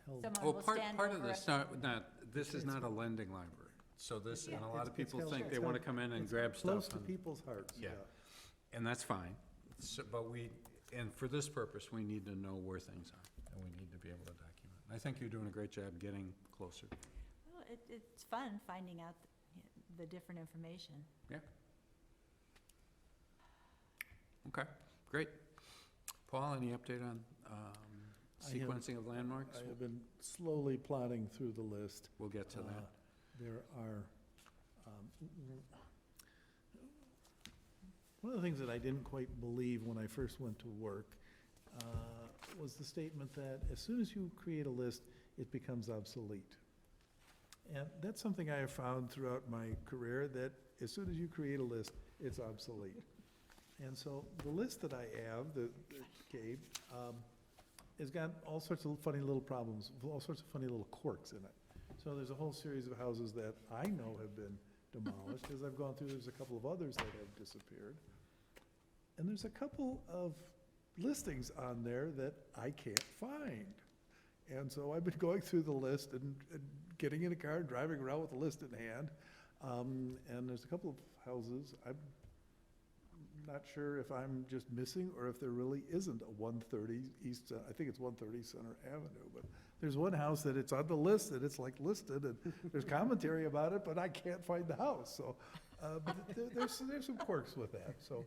held. Someone Oh, will part stand of over this, it. this is not a lending library. So this, and a lot of It's people held- think it's they want to held- come in and it's grab Close stuff. to and- people's hearts, Yeah. yeah. And that's fine. So, but and for this purpose, we need to know where things are, and we need to be able to document. I think you're doing a great job getting closer. Well, it's fun finding out the different information. Okay, great. Paul, any update on I have- sequencing of landmarks? I have been slowly plodding through the list. We'll get to Uh, that. There are, one of the things that I didn't quite believe when I first went to work was the statement that as soon as you create a list, it becomes obsolete. And that's something I have found throughout my career, that as soon as you create a list, it's obsolete. And so the list that I have, that Gabe, has got all sorts of funny little problems, all sorts of funny little quirks in it. So there's a whole series of houses that I know have been demolished. As I've gone through, there's a couple of others that have disappeared. And there's a couple of listings on there that I can't find. And so I've been going through the list and getting in a car, driving around with the list in hand. And there's a couple of houses, I'm not sure if I'm just missing or if there really isn't a 130 East, I think it's 130 Center Avenue, but there's one house that it's on the list and it's like listed and there's commentary about it, but I can't find the house, so, but there's some quirks with that, so.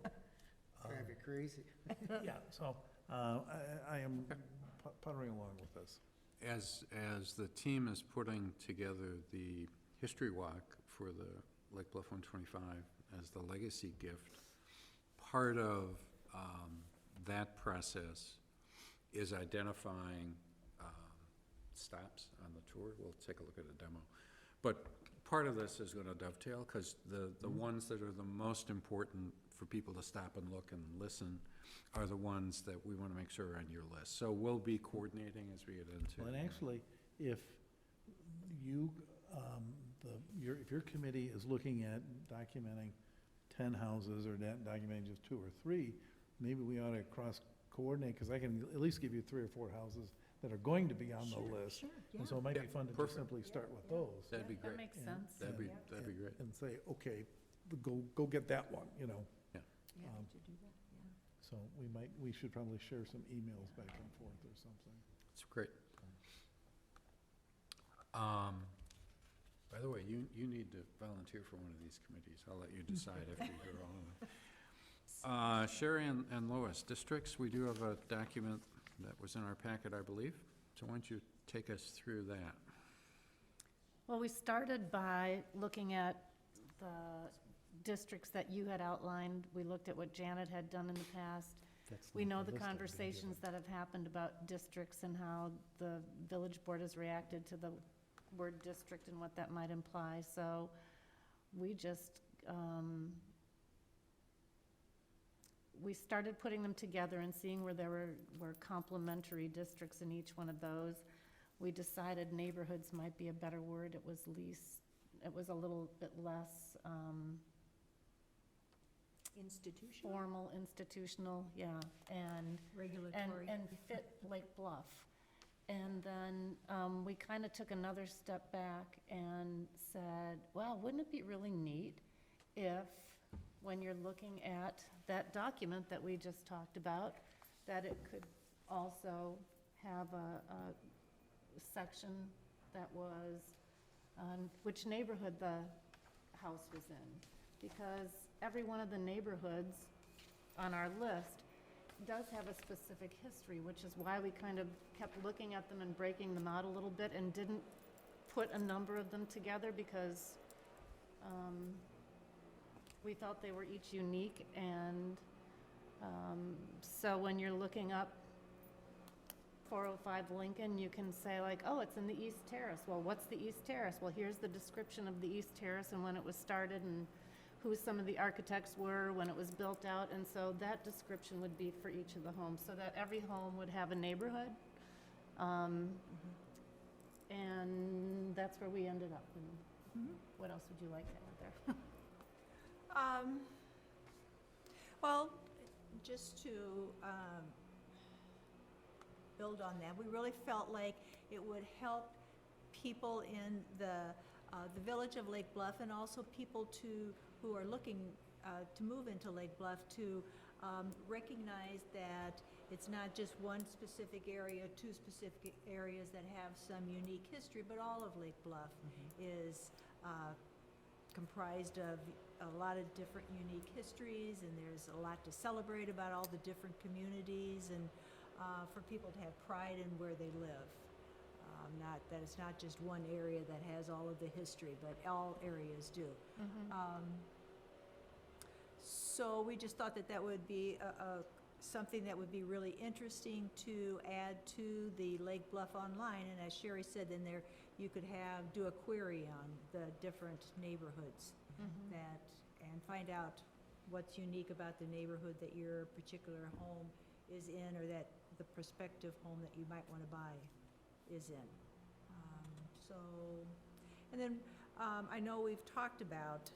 Drive you crazy. Yeah, so, I am puttering along with this. As the team is putting together the history walk for the Lake Bluff 125 as the legacy gift, part of that process is identifying stops on the tour. We'll take a look at a demo. But part of this is going to dovetail, because the ones that are the most important for people to stop and look and listen are the ones that we want to make sure are on your list. So we'll be coordinating as we get into. Well, and actually, if you, if your committee is looking at documenting 10 houses or documenting just 2 or 3, maybe we ought to cross-coordinate, because I can at least give you 3 or 4 houses that are going to be on the list. Sure, yeah. And so it might be Yeah, fun to just perfect. simply start with those. That'd be That great. makes Yeah. sense. That'd be great. And say, okay, go get that one, you know. Yeah, Um, did you do that? Yeah. So we should probably share some emails back and forth or something. It's great. By the way, you need to volunteer for one of these committees. I'll let you decide after you hear all of them. Sherry and Lois, districts, we do have a document that was in our packet, I believe. So why don't you take us through that? Well, we started by looking at the districts that you had outlined. We looked at what Janet had done in the past. We know the conversations that have happened about districts and how the village board has reacted to the word district and what that might imply. So we just, we started putting them together and seeing where there were complementary districts in each one of those. We decided neighborhoods might be a better word. It was a little bit less, Institutional, formal, institutional, yeah, and regulatory. and fit Lake Bluff. And then we kind of took another step back and said, well, wouldn't it be really neat if, when you're looking at that document that we just talked about, that it could also have a section that was on which neighborhood the house was in? Because every one of the neighborhoods on our list does have a specific history, which is why we kind of kept looking at them and breaking them out a little bit and didn't put a number of them together, because we felt they were each unique. And so when you're looking up 405 Lincoln, you can say like, oh, it's in the East Terrace. Well, what's the East Terrace? Well, here's the description of the East Terrace and when it was started and who some of the architects were when it was built out. And so that description would be for each of the homes, so that every home would have a neighborhood. And that's where we ended up. And what else would you like to add there? Well, just to build on that, we really felt like it would help people in the village of Lake Bluff, and also people who are looking to move into Lake Bluff, to recognize that it's not just one specific area, two specific areas that have some unique history, but all of Lake Bluff is comprised of a lot of different unique histories, and there's a lot to celebrate about all the different communities, and for people to have pride in where they live. Not that it's not just one area that has all of the history, but all areas do. So we just thought that that would be something that would be really interesting to add to the Lake Bluff Online. And as Sherry said, then there, you could do a query on the different neighborhoods and find out what's unique about the neighborhood that your particular home is in, or that the prospective home that you might want to buy is in. And then I know we've talked about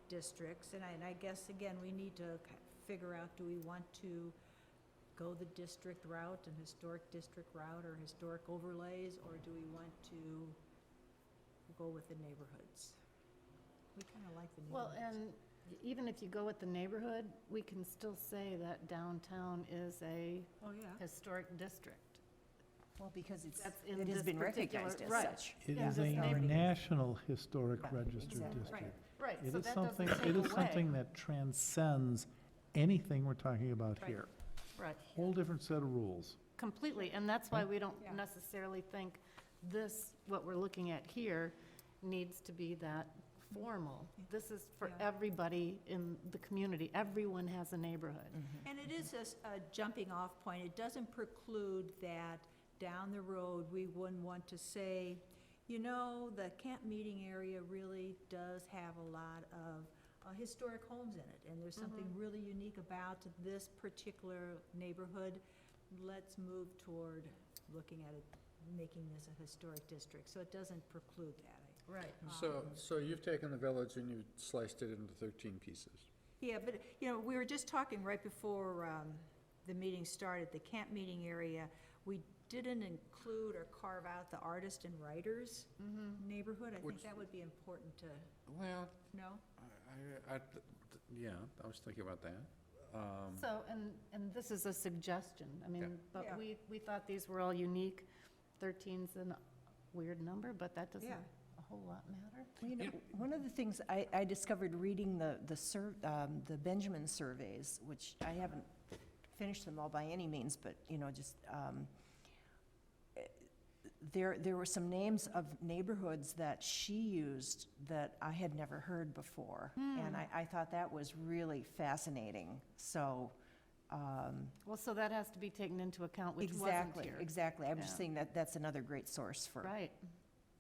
districts, and I guess, again, we need to figure out, do we want to go the district route, and historic district route, or historic overlays, or do we want to go with the neighborhoods? We kind of like the Well, neighborhoods. and even if you go with the neighborhood, we can still say that downtown is a Oh, yeah. historic district. Well, because That's in it has this been particular- recognized as right. such. It Yeah, is this a neighborhood. National Historic Yeah, Registered exactly. District. Right, It so is that something, doesn't it take is away. something that transcends anything we're talking about Right. here. Right, Whole different set of rules. completely, and that's why we don't Yeah. necessarily think this, what we're looking at here, needs to be that formal. This is for Yeah. everybody in the community. Everyone has a neighborhood. And it is a jumping off point. It doesn't preclude that down the road, we wouldn't want to say, you know, the camp meeting area really does have a lot of historic homes in it, and there's something really unique about this particular neighborhood. Let's move toward looking at it, making this a historic district. So it doesn't preclude that. Right. So you've taken the village and you've sliced it into 13 pieces. Yeah, but, you know, we were just talking right before the meeting started, the camp meeting area, we didn't include or carve out the artist and writers neighborhood. I think Which- that would be important to Well, know. yeah, I was thinking about that. So, and this is a suggestion, I Yeah. mean, but Yeah. we thought these were all unique. 13's a weird number, but that doesn't Yeah. a whole lot matter. Well, you know, one of the things I discovered reading the Benjamin surveys, which I haven't finished them all by any means, but, you know, just, there were some names of neighborhoods that she used that I had never heard before. And I thought that was really fascinating, so. Well, so that has to be taken into account, which wasn't here. Exactly. I'm just Yeah. saying that that's another great source for Right.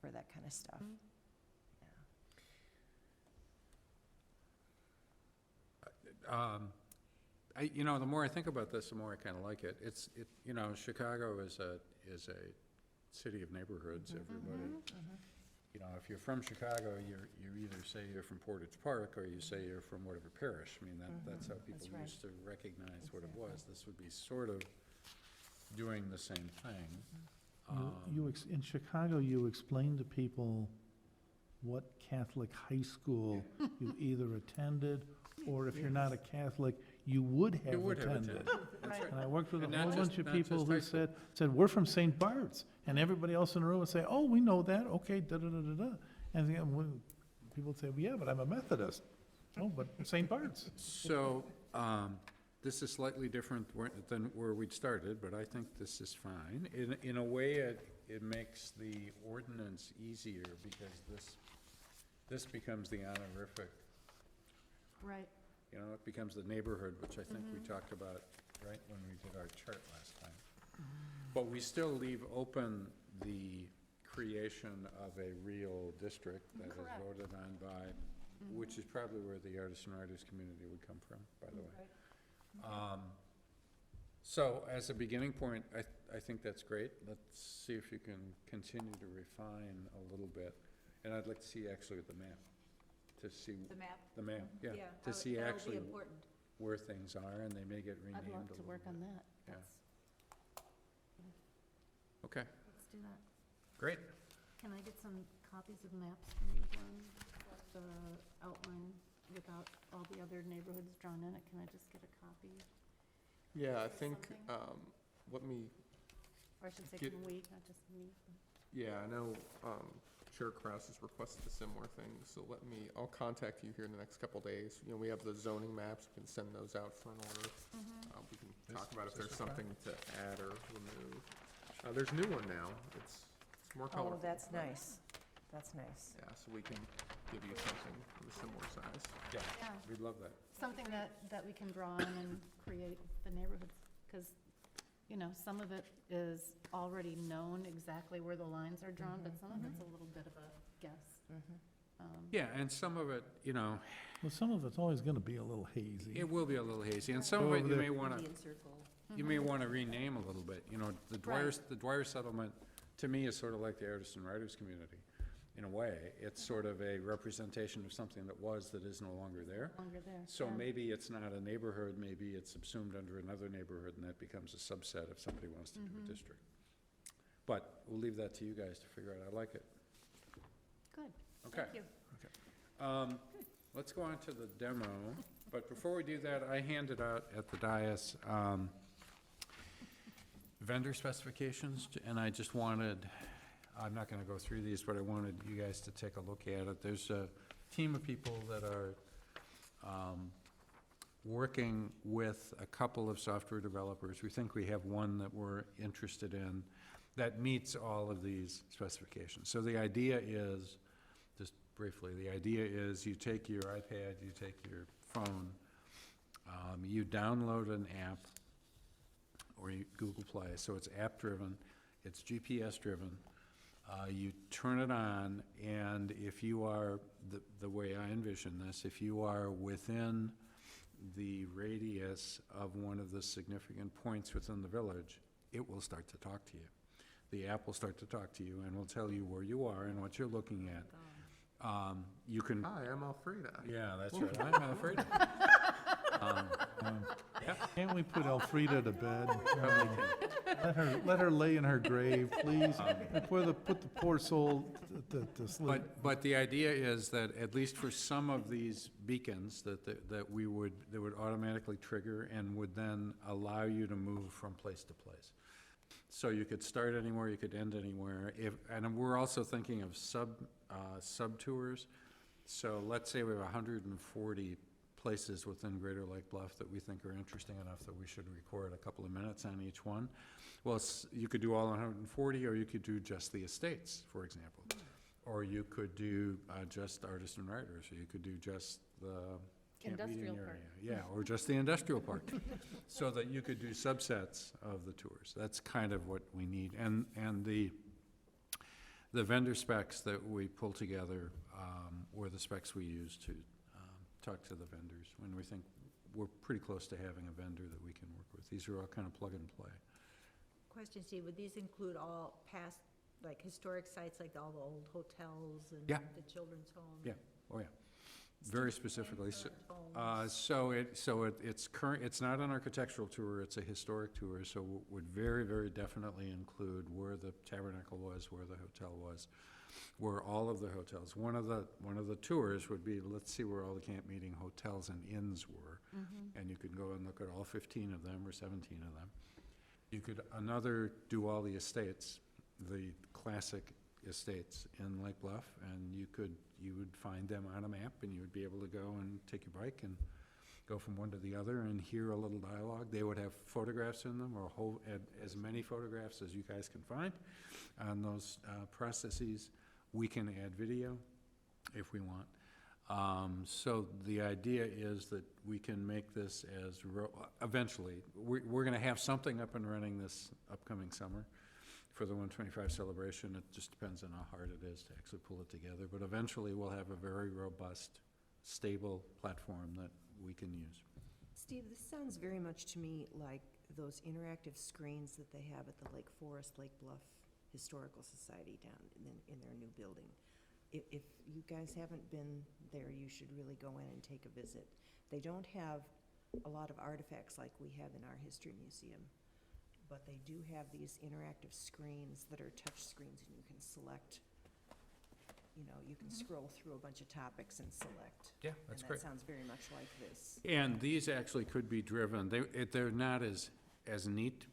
that kind of stuff. You know, the more I think about this, the more I kind of like it. You know, Chicago is a city of neighborhoods, everybody. You know, if you're from Chicago, you either say you're from Portage Park, or you say you're from whatever parish. I mean, that's how people That's right. used to recognize what it was. This would be sort of doing the same thing. In Chicago, you explain to people what Catholic high school you either attended, or if you're not a Catholic, you would have You would have attended. attended. That's right. And I worked with a And whole not bunch just- of not people just who high school. said, we're from St. Bart's. And everybody else in the room would say, oh, we know that, okay, da-da-da-da-da. And then people would say, well, yeah, but I'm a Methodist. Oh, but St. Bart's. So, this is slightly different than where we'd started, but I think this is fine. In a way, it makes the ordinance easier, because this becomes the honorific, Right. you know, it becomes the neighborhood, which I think we talked about, right, when we did our chart last time. But we still leave open the creation of a real district that is Correct. voted on by, which is probably where the artists and writers community would come from, by the way. So as a beginning point, I think that's great. Let's see if you can continue to refine a little bit. And I'd like to see actually the map, to see The map? the map, yeah, Yeah, to see that would be actually important. where things are, and they may get renamed I'd a love to little work bit. on that. Yeah. Let's Okay, do that. Great. Can I get some copies of maps from you, Glenn? The outline without all the other neighborhoods drawn in it, can I just get a copy? Yeah, I think, Something? let me, Or I should say, Get- can we, not just me? yeah, I know, Chair Kraus has requested a similar thing, so I'll contact you here in the next couple days. You know, we have the zoning maps, we can send those out for an order. We can talk about if there's something to add or remove. There's a new one now, it's more colorful. Oh, that's nice. That's nice. Yeah, so we can give you something of a similar size. Yeah, Yeah, we'd love that. something that we can draw on and create the neighborhoods, because, you know, some of it is already known exactly where the lines are drawn, but some of it's a little bit of a guess. Yeah, and some of it, you know, Well, some of it's always gonna be a little hazy. it will be a little hazy, and some of Go it over you there. may want to, Indian circle. you may want to rename a little bit. You know, the Dwyer settlement, to me, is sort of like the artists and writers community, in a way. It's sort of a representation of something that is no longer there. Longer there. So yeah. maybe it's not a neighborhood, maybe it's subsumed under another neighborhood, and that becomes a subset if somebody wants to do a district. But we'll leave that to you guys to figure out. I like it. Good, Okay. thank you. Let's go on to the demo, but before we do that, I handed out at the dais vendor specifications, and I just wanted, I'm not gonna go through these, but I wanted you guys to take a look at it. There's a team of people that are working with a couple of software developers. We think we have one that we're interested in that meets all of these specifications. So the idea is, just briefly, the idea is you take your iPad, you take your phone, you download an app, or Google Play, so it's app-driven, it's GPS-driven. You turn it on, and if you are, the way I envision this, if you are within the radius of one of the significant points within the village, it will start to talk to you. The app will start to talk to you and will tell you where you are and what you're looking at. You can, Hi, I'm Alfreda. yeah, that's right, I'm afraid. Can't we put Elfrida to bed? Probably can. Let her lay in her grave, please. Put the poor soul to sleep. But the idea is that at least for some of these beacons, that would automatically trigger and would then allow you to move from place to place. So you could start anywhere, you could end anywhere. And we're also thinking of sub-tours. So let's say we have 140 places within Greater Lake Bluff that we think are interesting enough that we should record a couple of minutes on each one. Well, you could do all 140, or you could do just the estates, for example. Or you could do just artists and writers, or you could do just the camp meeting Industrial area. park. Yeah, or just the industrial park. So that you could do subsets of the tours. That's kind of what we need. And the vendor specs that we pull together were the specs we use to talk to the vendors when we think we're pretty close to having a vendor that we can work with. These are all kind of plug and play. Question, Steve, would these include all past, like, historic sites, like all the old hotels and Yeah. the children's home? Yeah. Oh, yeah. Very specifically. So, Homes? it's current, it's not an architectural tour, it's a historic tour, so would very, very definitely include where the tabernacle was, where the hotel was, where all of the hotels, one of the tours would be, let's see where all the camp meeting hotels and inns were. And you could go and look at all 15 of them or 17 of them. You could, do all the estates, the classic estates in Lake Bluff, and you would find them on a map, and you would be able to go and take your bike and go from one to the other and hear a little dialogue. They would have photographs in them, or as many photographs as you guys can find on those processes. We can add video if we want. So the idea is that we can make this as, eventually, we're gonna have something up and running this upcoming summer for the 125 celebration. It just depends on how hard it is to actually pull it together, but eventually we'll have a very robust, stable platform that we can use. Steve, this sounds very much to me like those interactive screens that they have at the Lake Forest, Lake Bluff Historical Society down in their new building. If you guys haven't been there, you should really go in and take a visit. They don't have a lot of artifacts like we have in our history museum, but they do have these interactive screens that are touch screens, and you can select, you can scroll through a bunch of topics and select. Yeah, that's And great. that sounds very much like this. And these actually could be driven, they're not as neat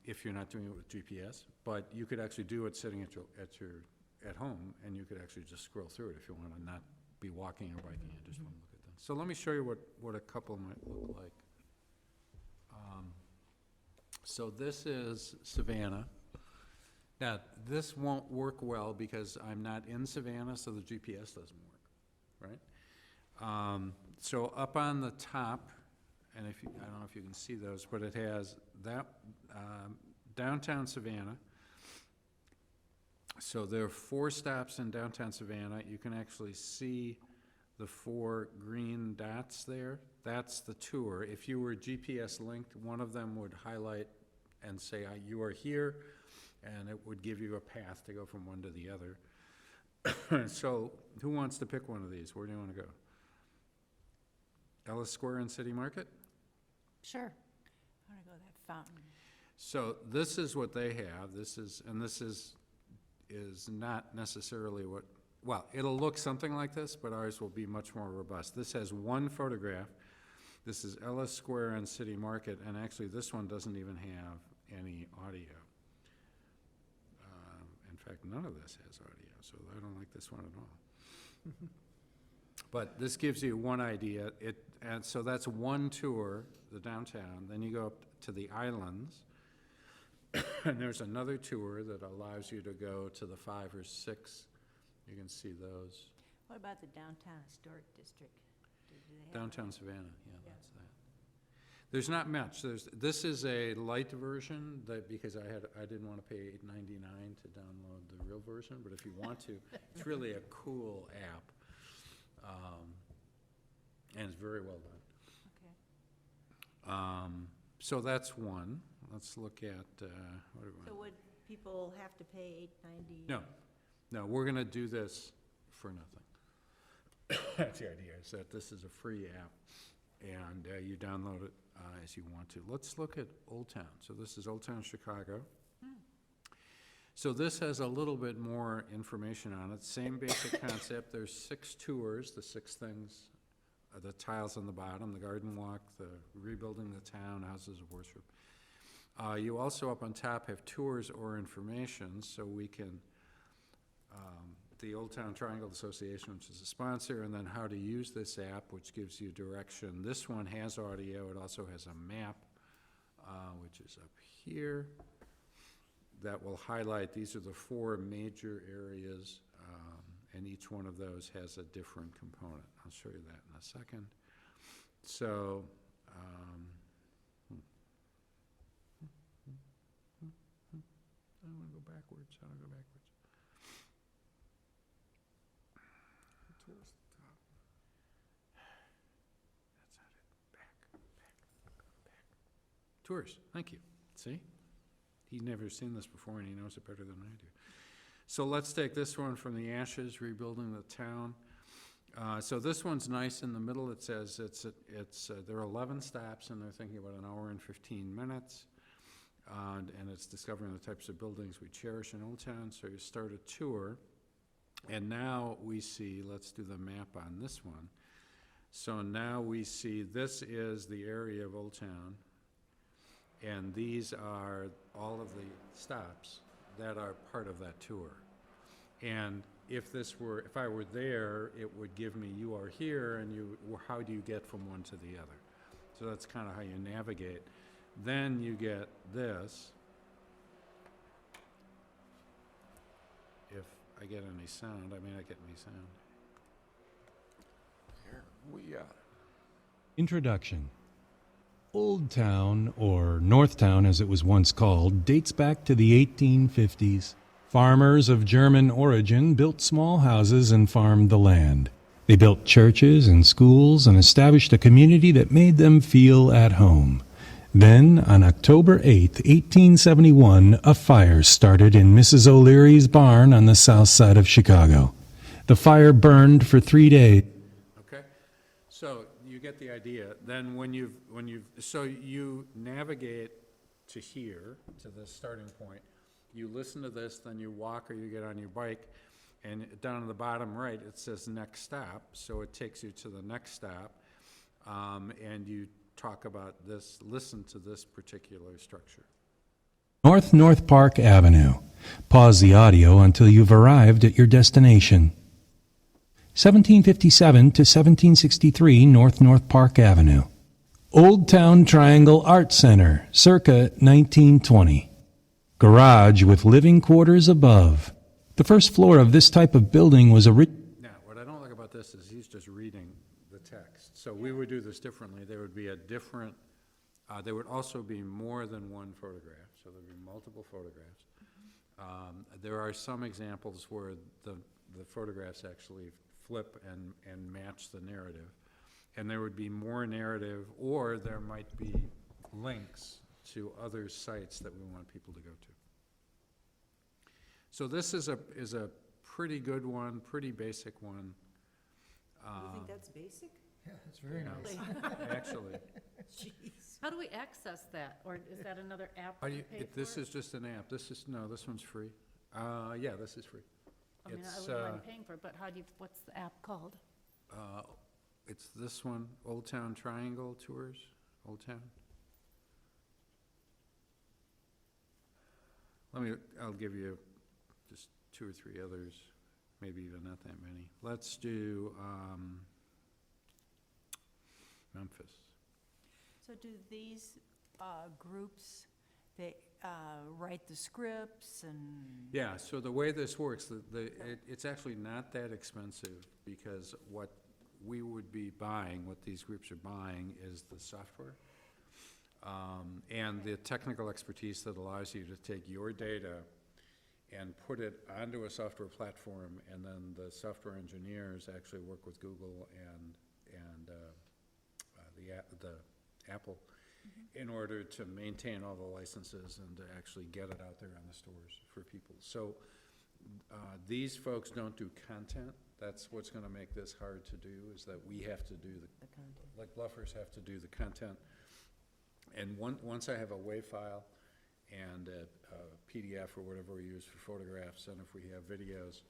if you're not doing it with GPS, but you could actually do it sitting at home, and you could actually just scroll through it if you want to not be walking or biking and just want to look at them. So let me show you what a couple might look like. So this is Savannah. Now, this won't work well because I'm not in Savannah, so the GPS doesn't work, right? So up on the top, and I don't know if you can see those, but it has that downtown Savannah. So there are 4 stops in downtown Savannah. You can actually see the 4 green dots there. That's the tour. If you were GPS linked, one of them would highlight and say, you are here, and it would give you a path to go from one to the other. So who wants to pick one of these? Where do you want to go? Ellis Square and City Market? Sure. I want to go to that fountain. So this is what they have. This is not necessarily what, well, it'll look something like this, but ours will be much more robust. This has 1 photograph. This is Ellis Square and City Market, and actually this one doesn't even have any audio. In fact, none of this has audio, so I don't like this one at all. But this gives you one idea. And so that's one tour, the downtown. Then you go up to the islands, and there's another tour that allows you to go to the 5 or 6. You can see those. What about the downtown historic district? Do they have Downtown Savannah, yeah, that's that. There's not much. This is a light version because I didn't want to pay $8.99 to download the real version, but if you want to, it's really a cool app. And it's very well done. Okay. So that's one. Let's look at, what do we So want? would people have to pay $8.90? No, we're gonna do this for nothing. That's the idea, is that this is a free app, and you download it as you want to. Let's look at Old Town. So this is Old Town Chicago. So this has a little bit more information on it. Same basic concept. There's 6 tours, the 6 things, the tiles on the bottom, the garden walk, the rebuilding the town, houses of worship. You also up on top have tours or information, so we can, the Old Town Triangle Association, which is a sponsor, and then how to use this app, which gives you direction. This one has audio. It also has a map, which is up here, that will highlight, these are the 4 major areas, and each one of those has a different component. I'll show you that in a second. So, I want to go backwards. How do I go backwards? Towards the top. That's not it. Back. Tours, thank you. See? He's never seen this before, and he knows it better than I do. So let's take this one from the ashes, rebuilding the town. So this one's nice in the middle. It says there are 11 stops, and they're thinking about an hour and 15 minutes. And it's discovering the types of buildings we cherish in Old Town. So you start a tour, and now we see, let's do the map on this one. So now we see this is the area of Old Town, and these are all of the stops that are part of that tour. And if I were there, it would give me, you are here, and how do you get from one to the other? So that's kind of how you navigate. Then you get this. If I get any sound, I may not get any sound. Here we are. Introduction. Old Town, or North Town as it was once called, dates back to the 1850s. Farmers of German origin built small houses and farmed the land. They built churches and schools and established a community that made them feel at home. Then, on October 8, 1871, a fire started in Mrs. O'Leary's barn on the south side of Chicago. The fire burned for 3 days. Okay? So you get the idea. Then so you navigate to here, to this starting point. You listen to this, then you walk or you get on your bike, and down at the bottom right, it says next stop, so it takes you to the next stop, and you talk about this, listen to this particular structure. North Park Avenue. Pause the audio until you've arrived at your destination. 1757 to 1763 North Park Avenue. Old Town Triangle Art Center, circa 1920. Garage with living quarters above. The first floor of this type of building was Now, what I don't like about this is he's just reading the text. So we would do this differently. There would be a different, there would also be more than one photograph, so there'd be multiple photographs. There are some examples where the photographs actually flip and match the narrative. And there would be more narrative, or there might be links to other sites that we want people to go to. So this is a pretty good one, pretty basic one. You think that's basic? Yeah, it's very nice. Actually. Jeez. How do we access that? Or is that another app Are we you, pay this for? is just an app. This one's free. Yeah, this is free. I mean, I it's, wouldn't mind paying for it, but what's the app called? It's this one, Old Town Triangle Tours, Old Town. I'll give you just 2 or 3 others, maybe even not that many. Let's do Memphis. So do these groups, they write the scripts and? Yeah, so the way this works, it's actually not that expensive, because what we would be buying, what these groups are buying, is the software and the technical expertise that allows you to take your data and put it onto a software platform, and then the software engineers actually work with Google and the Apple in order to maintain all the licenses and to actually get it out there on the stores for people. So these folks don't do content. That's what's going to make this hard to do, is that we have to do The content. like Bluffers have to do the content. And once I have a WAV file and a PDF or whatever we use for photographs, and if we have videos,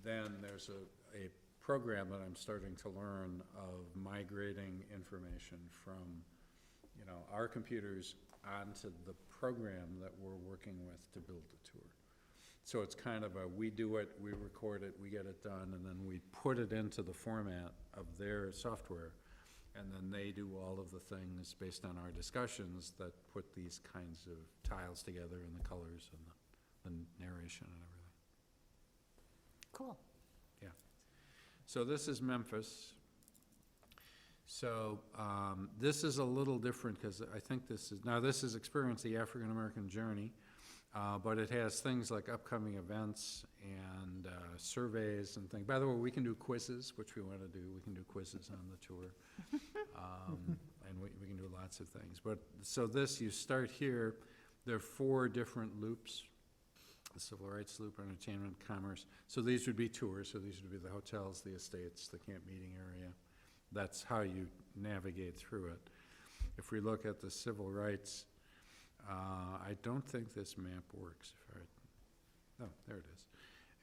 then there's a program that I'm starting to learn of migrating information from, our computers onto the program that we're working with to build the tour. So it's kind of we do it, we record it, we get it done, and then we put it into the format of their software, and then they do all of the things based on our discussions that put these kinds of tiles together, and the colors and the narration and everything. Cool. So this is Memphis. So this is a little different, because I think this is Experience the African American Journey, but it has things like upcoming events and surveys and things. By the way, we can do quizzes, which we want to do. We can do quizzes on the tour, and we can do lots of things. But so this, you start here. There are 4 different loops: the Civil Rights Loop, Entertainment, Commerce. So these would be tours. So these would be the hotels, the estates, the camp meeting area. That's how you navigate through it. If we look at the civil rights, I don't think this map works. Oh, there it is.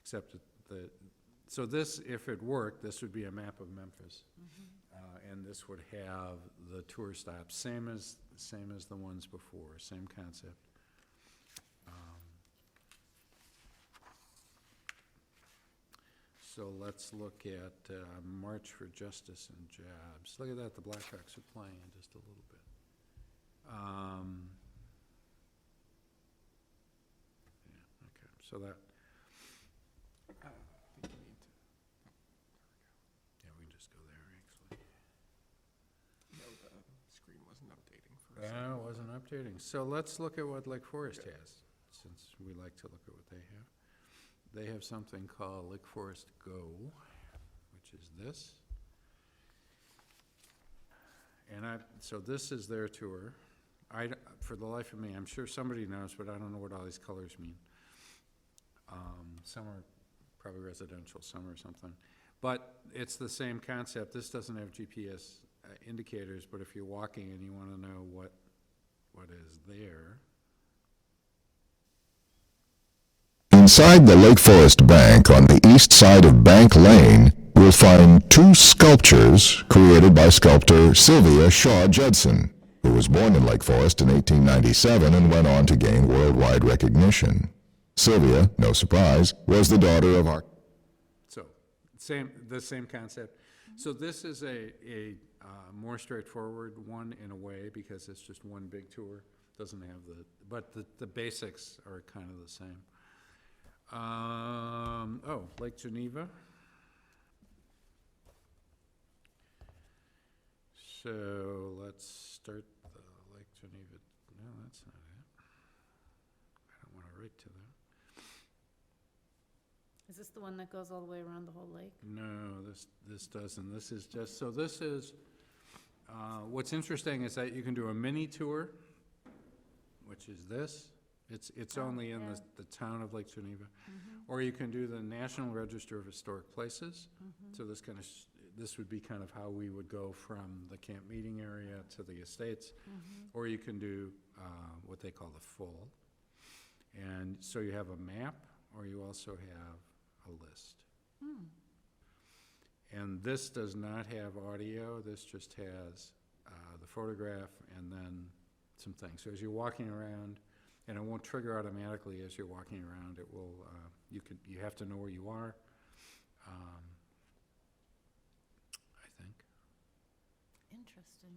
Except so this, if it worked, this would be a map of Memphis. And this would have the tour stops, same as the ones before, same concept. So let's look at March for Justice and Jobs. Look at that, the Blackhawks are playing just a little bit. Yeah, okay, so that, I think you need to, yeah, we can just go there, actually. no, the screen wasn't updating for a second. It wasn't updating. So let's look at what Lake Forest has, since we like to look at what they have. They have something called Lake Forest Go, which is this. And so this is their tour. For the life of me, I'm sure somebody knows, but I don't know what all these colors mean. Some are probably residential, some are something. But it's the same concept. This doesn't have GPS indicators, but if you're walking and you want to know what is there, Inside the Lake Forest Bank on the east side of Bank Lane, we'll find two sculptures created by sculptor Sylvia Shaw Judson, who was born in Lake Forest in 1897 and went on to gain worldwide recognition. Sylvia, no surprise, was the daughter of our... So, the same concept. So this is a more straightforward one in a way, because it's just one big tour. Doesn't have but the basics are kind of the same. Oh, Lake Geneva. So let's start the Lake Geneva. No, that's not it. I don't want to write to that. Is this the one that goes all the way around the whole lake? No, this doesn't. This is just, so this is, what's interesting is that you can do a mini tour, which is this. It's only in the town of Lake Geneva. Or you can do the National Register of Historic Places. So this would be kind of how we would go from the camp meeting area to the estates. Or you can do what they call the full. And so you have a map, or you also have a list. And this does not have audio. This just has the photograph and then some things. So as you're walking around, and it won't trigger automatically as you're walking around, it will, you have to know where you are, I think. Interesting.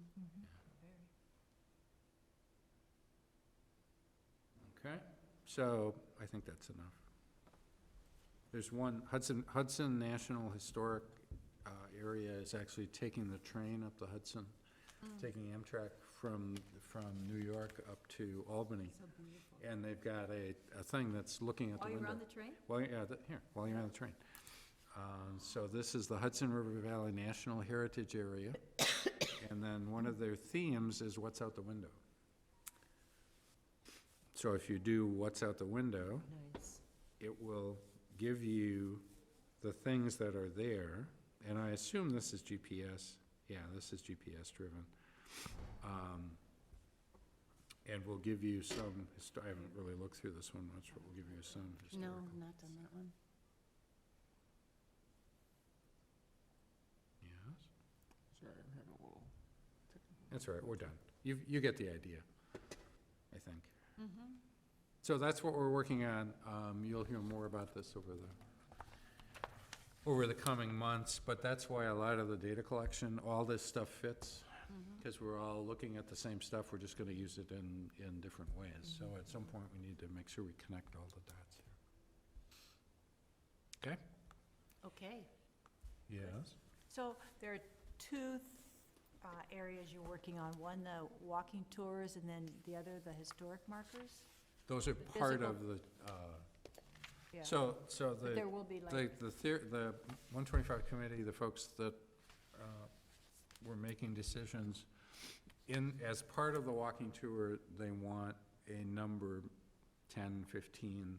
Okay, so I think that's enough. There's one, Hudson National Historic area is actually taking the train up the Hudson, taking Amtrak from New York up to Albany. So beautiful. And they've got a thing that's looking at the window. While you're on the train? Well, yeah, here, while you're on the train. So this is the Hudson River Valley National Heritage Area. And then one of their themes is what's out the window. So if you do what's out the window, Nice. it will give you the things that are there. And I assume this is GPS. Yeah, this is GPS driven. And we'll give you some, I haven't really looked through this one much, but we'll give you some No, historical. not done that one. Yes? Sorry, I'm having a little. That's all right, we're done. You get the idea, I think. So that's what we're working on. You'll hear more about this over the coming months, but that's why a lot of the data collection, all this stuff fits, because we're all looking at the same stuff, we're just gonna use it in different ways. So at some point, we need to make sure we connect all the dots here. Okay? Okay. Yes. So there are two areas you're working on. One, the walking tours, and then the other, the historic markers? Those are The part physical- of the, Yeah. so But the, there will be like, the 125 committee, the folks that were making decisions, as part of the walking tour, they want a number, 10, 15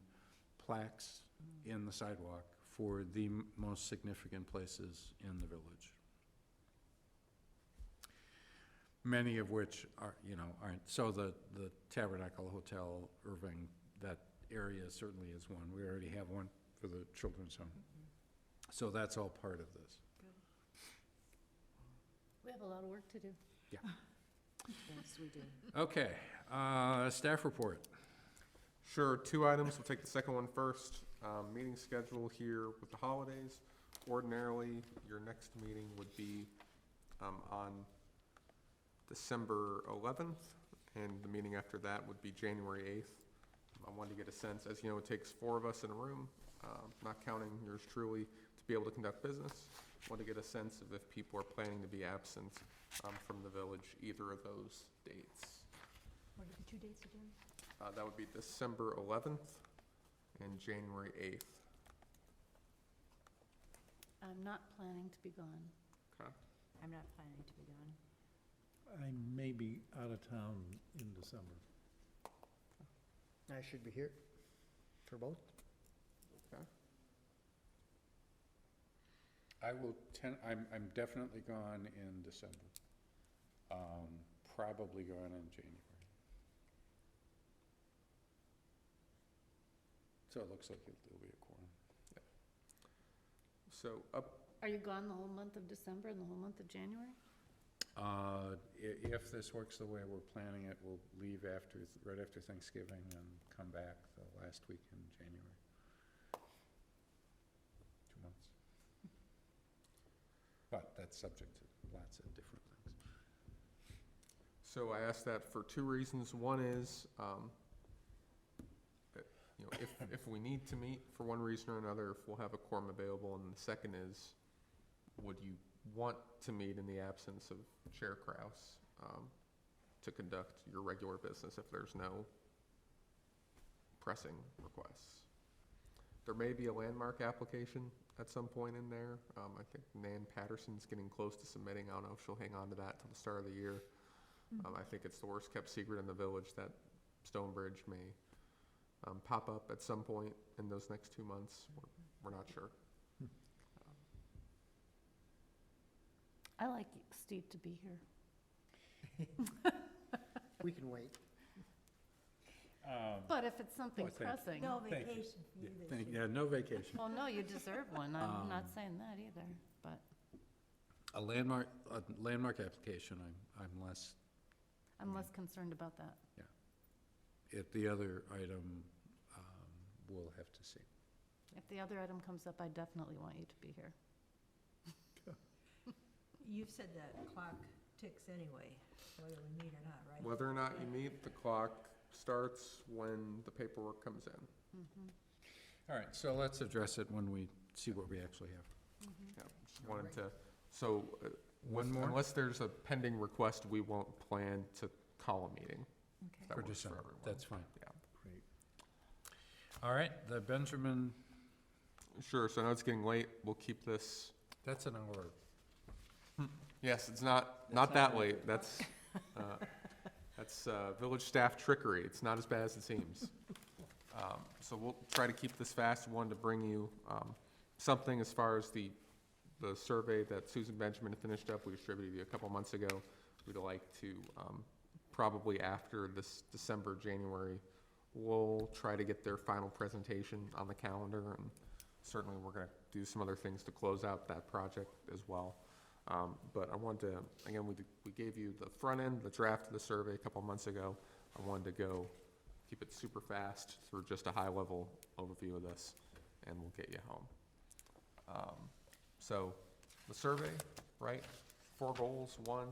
plaques in the sidewalk for the most significant places in the village. Many of which are, aren't. So the Tabernacle Hotel, Irving, that area certainly is one. We already have one for the children's home. So that's all part of this. We have a lot of work to do. yes, we do. Okay, staff report. Sure, 2 items. We'll take the second one first. Meeting schedule here with the holidays. Ordinarily, your next meeting would be on December 11th, and the meeting after that would be January 8th. I wanted to get a sense, as you know, it takes 4 of us in a room, not counting yours truly, to be able to conduct business. I want to get a sense of if people are planning to be absent from the village, either of those dates. What are the 2 dates again? That would be December 11th and January 8th. I'm not planning to be gone. Okay. I'm not planning to be gone. I may be out of town in December. I should be here for both. Okay. I'm definitely gone in December. Probably gone in January. So it looks like there'll be a quorum. So up, Are you gone the whole month of December and the whole month of January? If this works the way we're planning it, we'll leave right after Thanksgiving and come back the last week in January. 2 months. But that's subject to lots of different things. so I asked that for two reasons. One is, you know, if we need to meet for one reason or another, if we'll have a quorum available, and the second is, would you want to meet in the absence of Chair Kraus to conduct your regular business if there's no pressing requests? There may be a landmark application at some point in there. I think Nan Patterson's getting close to submitting. I don't know if she'll hang on to that till the start of the year. I think it's the worst kept secret in the village that Stonebridge may pop up at some point in those next 2 months. We're not sure. I like Steve to be here. We can wait. But if it's something Well, thank you. pressing. No Thank you. vacation for you this year. Yeah, no vacation. Well, no, you deserve one. I'm not saying that either, but A landmark application, I'm less, I'm less concerned about that. the other item, we'll have to see. If the other item comes up, I definitely want you to be here. You've said that clock ticks anyway, whether we meet or not, right? Whether or not you meet, the clock starts when the paperwork comes in. All right, so let's address it when we see what we actually have. Yeah, just wanted to, so, One more? unless there's a pending request, we won't plan to call a meeting. Okay. That For works for December, everyone. that's fine. Yeah. Great. All right, the Benjamin, Sure, so I know it's getting late. We'll keep this, that's an hour. yes, it's not not that bad. late. That's village staff trickery. It's not as bad as it seems. So we'll try to keep this fast. Wanted to bring you something as far as the survey that Susan Benjamin finished up. We distributed you a couple months ago. We'd like to, probably after this December, January, we'll try to get their final presentation on the calendar, and certainly we're gonna do some other things to close out that project as well. But I wanted to, again, we gave you the front end, the draft of the survey a couple months ago. I wanted to go keep it super fast through just a high-level overview of this, and we'll get you home. So the survey, right? 4 goals. 1,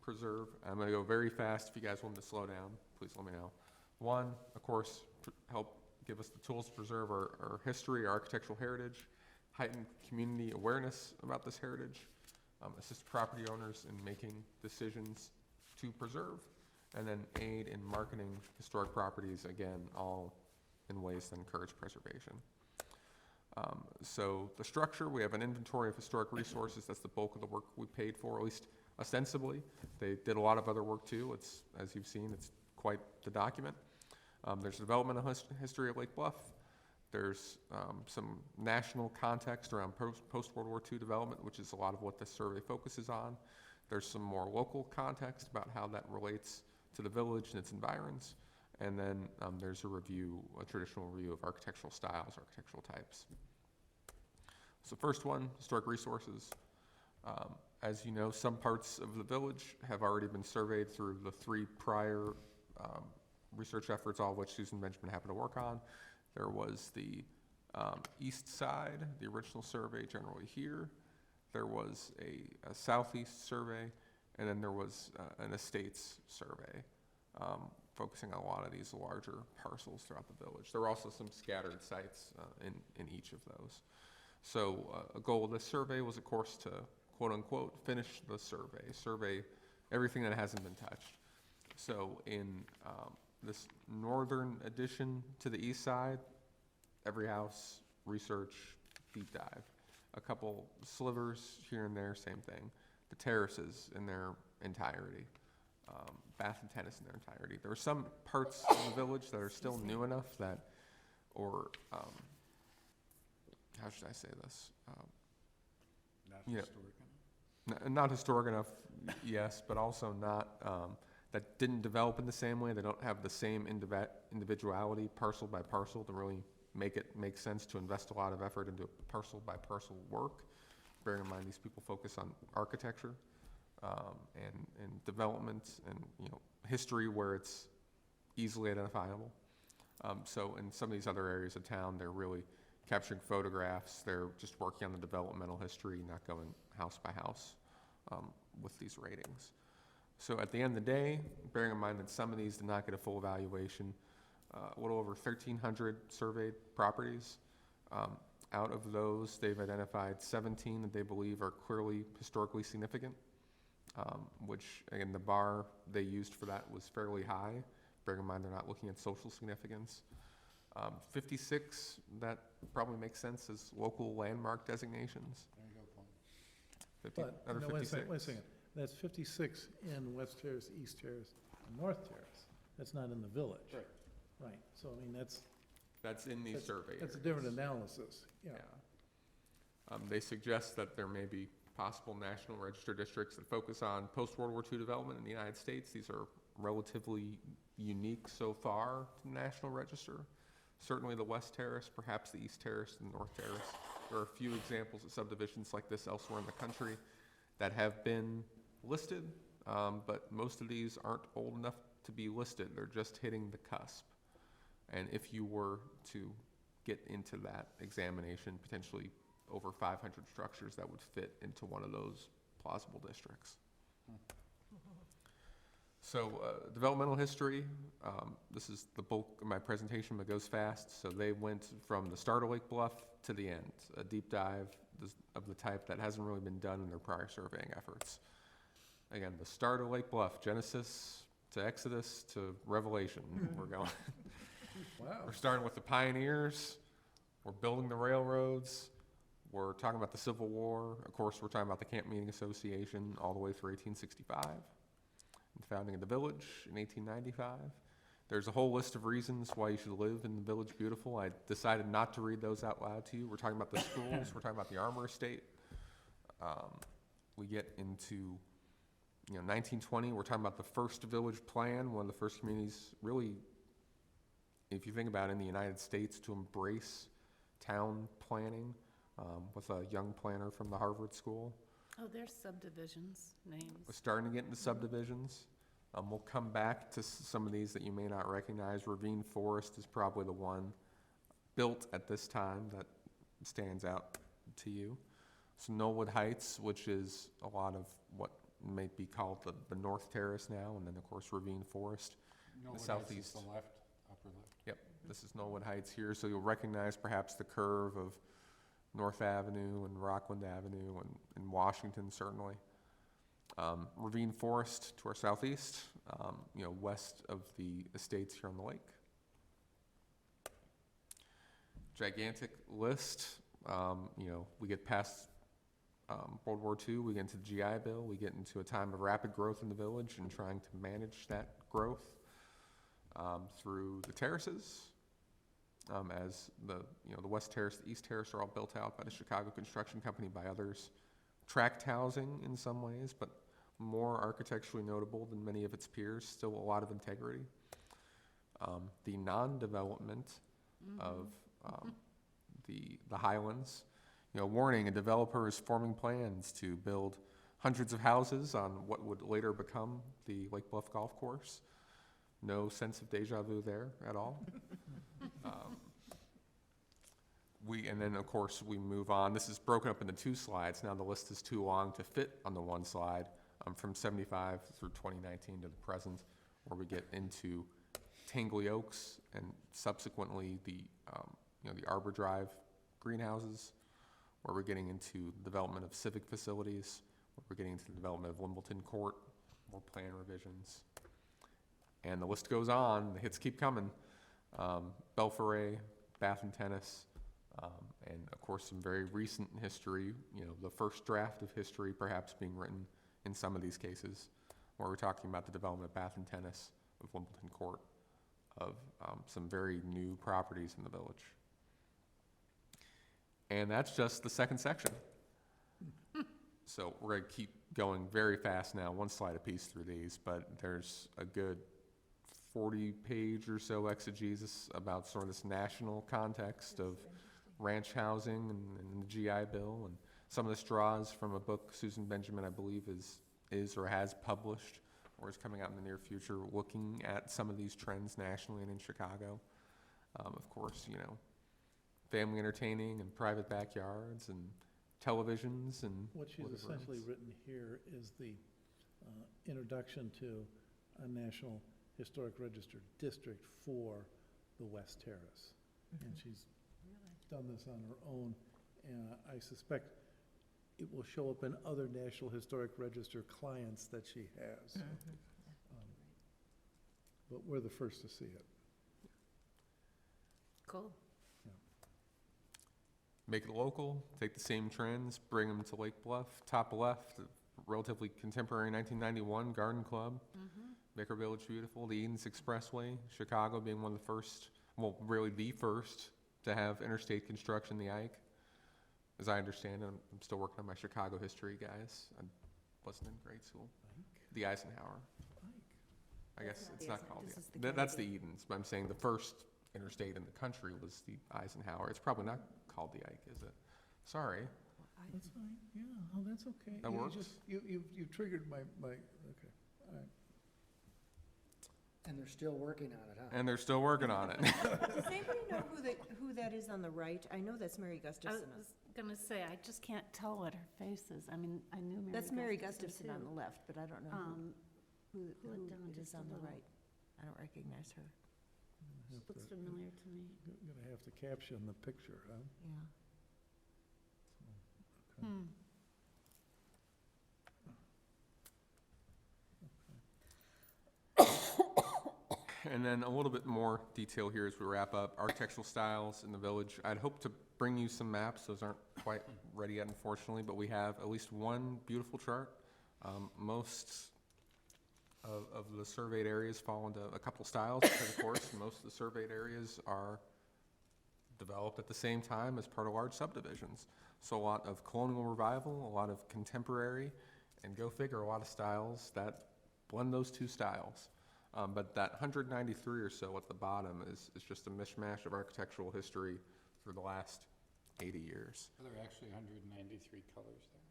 preserve. I'm gonna go very fast. If you guys want me to slow down, please let me know. 1, of course, help give us the tools to preserve our history, our architectural heritage, heighten community awareness about this heritage, assist property owners in making decisions to preserve, and then aid in marketing historic properties, again, all in ways that encourage preservation. So the structure, we have an inventory of historic resources. That's the bulk of the work we paid for, at least ostensibly. They did a lot of other work too. It's, as you've seen, it's quite the document. There's development of history of Lake Bluff. There's some national context around post-World War II development, which is a lot of what this survey focuses on. There's some more local context about how that relates to the village and its environs. And then there's a traditional review of architectural styles, architectural types. So first one, historic resources. As you know, some parts of the village have already been surveyed through the 3 prior research efforts, all of which Susan Benjamin happened to work on. There was the east side, the original survey generally here. There was a southeast survey, and then there was an estates survey, focusing on a lot of these larger parcels throughout the village. There were also some scattered sites in each of those. So a goal of this survey was, of course, to quote-unquote finish the survey everything that hasn't been touched. So in this northern addition to the east side, every house, research, deep dive. A couple slivers here and there, same thing. The terraces in their entirety. Bath and tennis in their entirety. There are some parts of the village that are still new enough that, or how should I say this? Not Yeah. historic enough. Not historic enough, yes, but also not, that didn't develop in the same way. They don't have the same individuality parcel by parcel to really make it make sense to invest a lot of effort into parcel by parcel work. Bearing in mind these people focus on architecture and development and history where it's easily identifiable. So in some of these other areas of town, they're really capturing photographs. They're just working on the developmental history, not going house by house with these ratings. So at the end of the day, bearing in mind that some of these did not get a full evaluation, a little over 1,300 surveyed properties. Out of those, they've identified 17 that they believe are clearly historically significant, which, again, the bar they used for that was fairly high. Bearing in mind they're not looking at social significance. 56, that probably makes sense as local landmark designations. There you go, Paul. 50, But, other no, wait a 56. second, wait a second. That's 56 in West Terrace, East Terrace, and North Terrace. That's not in the village. Right. Right, so I mean, that's, That's in these survey that's a areas. different analysis, yeah. They suggest that there may be possible National Register districts that focus on post-World War II development in the United States. These are relatively unique so far to the National Register. Certainly the West Terrace, perhaps the East Terrace and North Terrace. There are a few examples of subdivisions like this elsewhere in the country that have been listed, but most of these aren't old enough to be listed. They're just hitting the cusp. And if you were to get into that examination, potentially over 500 structures that would fit into one of those plausible districts. So developmental history, this is the bulk of my presentation, but goes fast. So they went from the start of Lake Bluff to the end, a deep dive of the type that hasn't really been done in their prior surveying efforts. Again, the start of Lake Bluff, Genesis to Exodus to Revelation, we're going. Wow. We're starting with the pioneers, we're building the railroads, we're talking about the Civil War, of course we're talking about the Camp Meeting Association all the way through 1865, and the founding of the village in 1895. There's a whole list of reasons why you should live in the Village Beautiful. I decided not to read those out loud to you. We're talking about the schools, we're talking about the Armor Estate. We get into 1920, we're talking about the first village plan, one of the first communities really, if you think about it, in the United States to embrace town planning with a young planner from the Harvard School. Oh, there's subdivisions, names. We're starting to get into subdivisions. We'll come back to some of these that you may not recognize. Ravine Forest is probably the one built at this time that stands out to you. So Knollwood Heights, which is a lot of what may be called the North Terrace now, and then of course Ravine Forest. Knollwood southeast. Heights is the left, upper left. Yep, this is Knollwood Heights here, so you'll recognize perhaps the curve of North Avenue and Rockland Avenue and Washington certainly. Ravine Forest to our southeast, west of the estates here on the lake. Gigantic list, we get past World War II, we get into the GI Bill, we get into a time of rapid growth in the village and trying to manage that growth through the terraces, as the West Terrace, the East Terrace are all built out by the Chicago Construction Company, by others. Tract housing in some ways, but more architecturally notable than many of its peers, still a lot of integrity. The non-development of the Highlands. Warning, a developer is forming plans to build hundreds of houses on what would later become the Lake Bluff Golf Course. No sense of deja vu there at all. And then of course we move on. This is broken up into 2 slides. Now the list is too long to fit on the one slide. From 75 through 2019 to the present, where we get into Tangley Oaks and subsequently the Arbor Drive greenhouses, where we're getting into the development of civic facilities, where we're getting into the development of Wimbledon Court, more plan revisions. And the list goes on, the hits keep coming. Belforet, Bath and Tennis, and of course some very recent history, the first draft of history perhaps being written in some of these cases, where we're talking about the development of Bath and Tennis, of Wimbledon Court, of some very new properties in the village. And that's just the second section. So we're going to keep going very fast now, one slide a piece through these, but there's a good 40-page or so exegesis about sort of this national context of ranch housing and the GI Bill, and some of this draws from a book Susan Benjamin, I believe, is or has published or is coming out in the near future, looking at some of these trends nationally and in Chicago. Of course, you know, family entertaining and private backyards and televisions and What she's living essentially rooms. written here is the introduction to a National Historic Register district for the West Terrace. And she's done this on her own, and I suspect it will show up in other National Historic Register clients that she has. But we're the first to see it. Cool. Make it local, take the same trends, bring them to Lake Bluff. Top left, relatively contemporary 1991 Garden Club. Make our village beautiful. The Edens Expressway, Chicago being one of the first, well, really the first to have interstate construction, the Ike. As I understand it, I'm still working on my Chicago history, guys. I wasn't in grade school. The Eisenhower. I guess it's not called the, that's the Edens, but I'm saying the first interstate in the country was the Eisenhower. It's probably not called the Ike, is it? Sorry. That's fine, yeah, oh, that's okay. That You works. just- You've triggered my, okay, all right. And they're still working on it, huh? And they're still working on it. Does anybody know who that is on the right? I know that's Mary I Gustafson. was gonna say, I just can't tell what her face is. I mean, I knew Mary That's Mary Gustafson Gustafson on too. the left, but I don't know who Let down it is just a on the little. right. I don't recognize her. Have Looks to- familiar to me. Gonna have to caption the picture, huh? Yeah. Hmm. And then a little bit more detail here as we wrap up. Architectural styles in the village. I'd hope to bring you some maps. Those aren't quite ready yet, unfortunately, but we have at least one beautiful chart. Most of the surveyed areas fall into a couple styles, because of course, most of the surveyed areas are developed at the same time as part of large subdivisions. So a lot of colonial revival, a lot of contemporary, and go figure, a lot of styles that blend those two styles. But that 193 or so at the bottom is just a mishmash of architectural history for the last 80 years. Are there actually 193 colors there?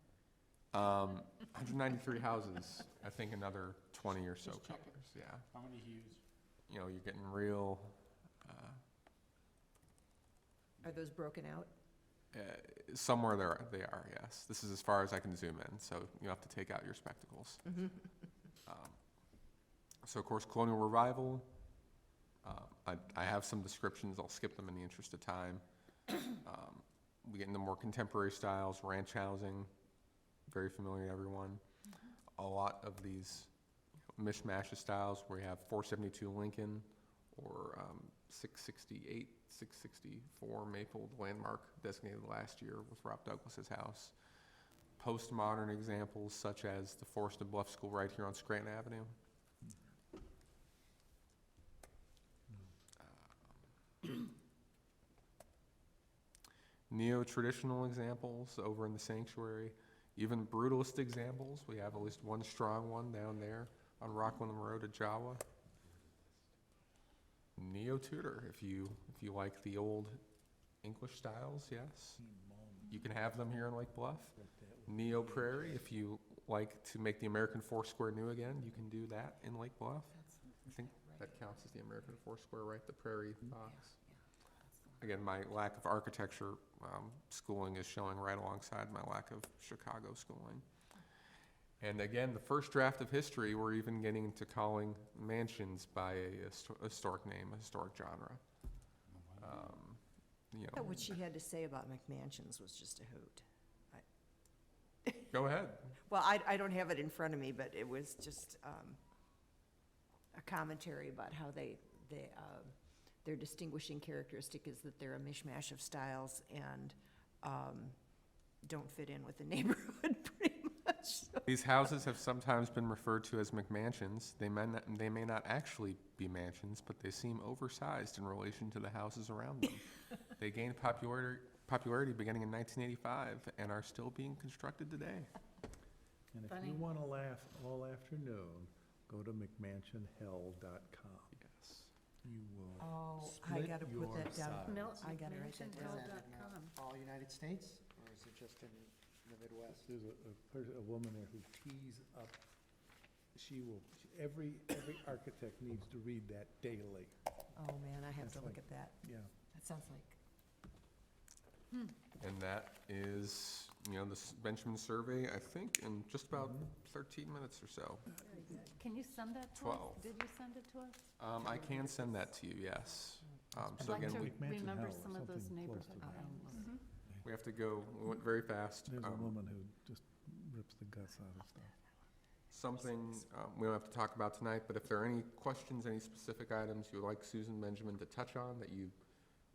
193 houses, I think another 20 or so Just checking. colors, yeah. How many hues? You know, you're getting real, Are those broken out? somewhere there they are, yes. This is as far as I can zoom in, so you have to take out your spectacles. So of course, colonial revival, I have some descriptions, I'll skip them in the interest of time. We get into more contemporary styles, ranch housing, very familiar to everyone. A lot of these mishmash of styles where you have 472 Lincoln or 668, 664 Maple, the landmark designated last year with Rob Douglas's house. Postmodern examples such as the Forest and Bluff School right here on Scranton Avenue. Neo-traditional examples over in the sanctuary, even brutalist examples. We have at least one strong one down there on Rockland Road at Jawa. Neo-Tudor, if you like the old English styles, yes. You can have them here in Lake Bluff. Neo-Prairie, if you like to make the American Foursquare new again, you can do that in Lake Bluff. I think that counts as the American Foursquare, right? The prairie box. Again, my lack of architecture schooling is showing right alongside my lack of Chicago schooling. And again, the first draft of history, we're even getting into calling mansions by a historic name, a historic genre. You I know, thought what she had to say about McMansions was just a hoot. go ahead. Well, I don't have it in front of me, but it was just a commentary about how their distinguishing characteristic is that they're a mishmash of styles and don't fit in with the neighborhood pretty much. So. These houses have sometimes been referred to as McMansions. They may not actually be mansions, but they seem oversized in relation to the houses around them. They gained popularity beginning in 1985 and are still being constructed today. And if Funny. you want to laugh all afternoon, go to McMansionHell.com. Yes. you will Oh, I split gotta put your that down. sides. I gotta write that down. Is that in all United States, or is it just in the Midwest? There's a woman there who tees up, every architect needs to read that daily, Oh, man, I have That's to look like- at that. yeah. That sounds like, And that is, the Benjamin survey, I think, in just about Mhm. 13 minutes or so. Can you send that to us? 12. Did you send it to us? I can send that to you, yes. I'd So like again, to we, Mansion remember Hill or some of those something close neighborhood to that. homes. we have to go, we went very fast. There's a woman who just rips the guts out of stuff. Something we don't have to talk about tonight, but if there are any questions, any specific items you would like Susan Benjamin to touch on that you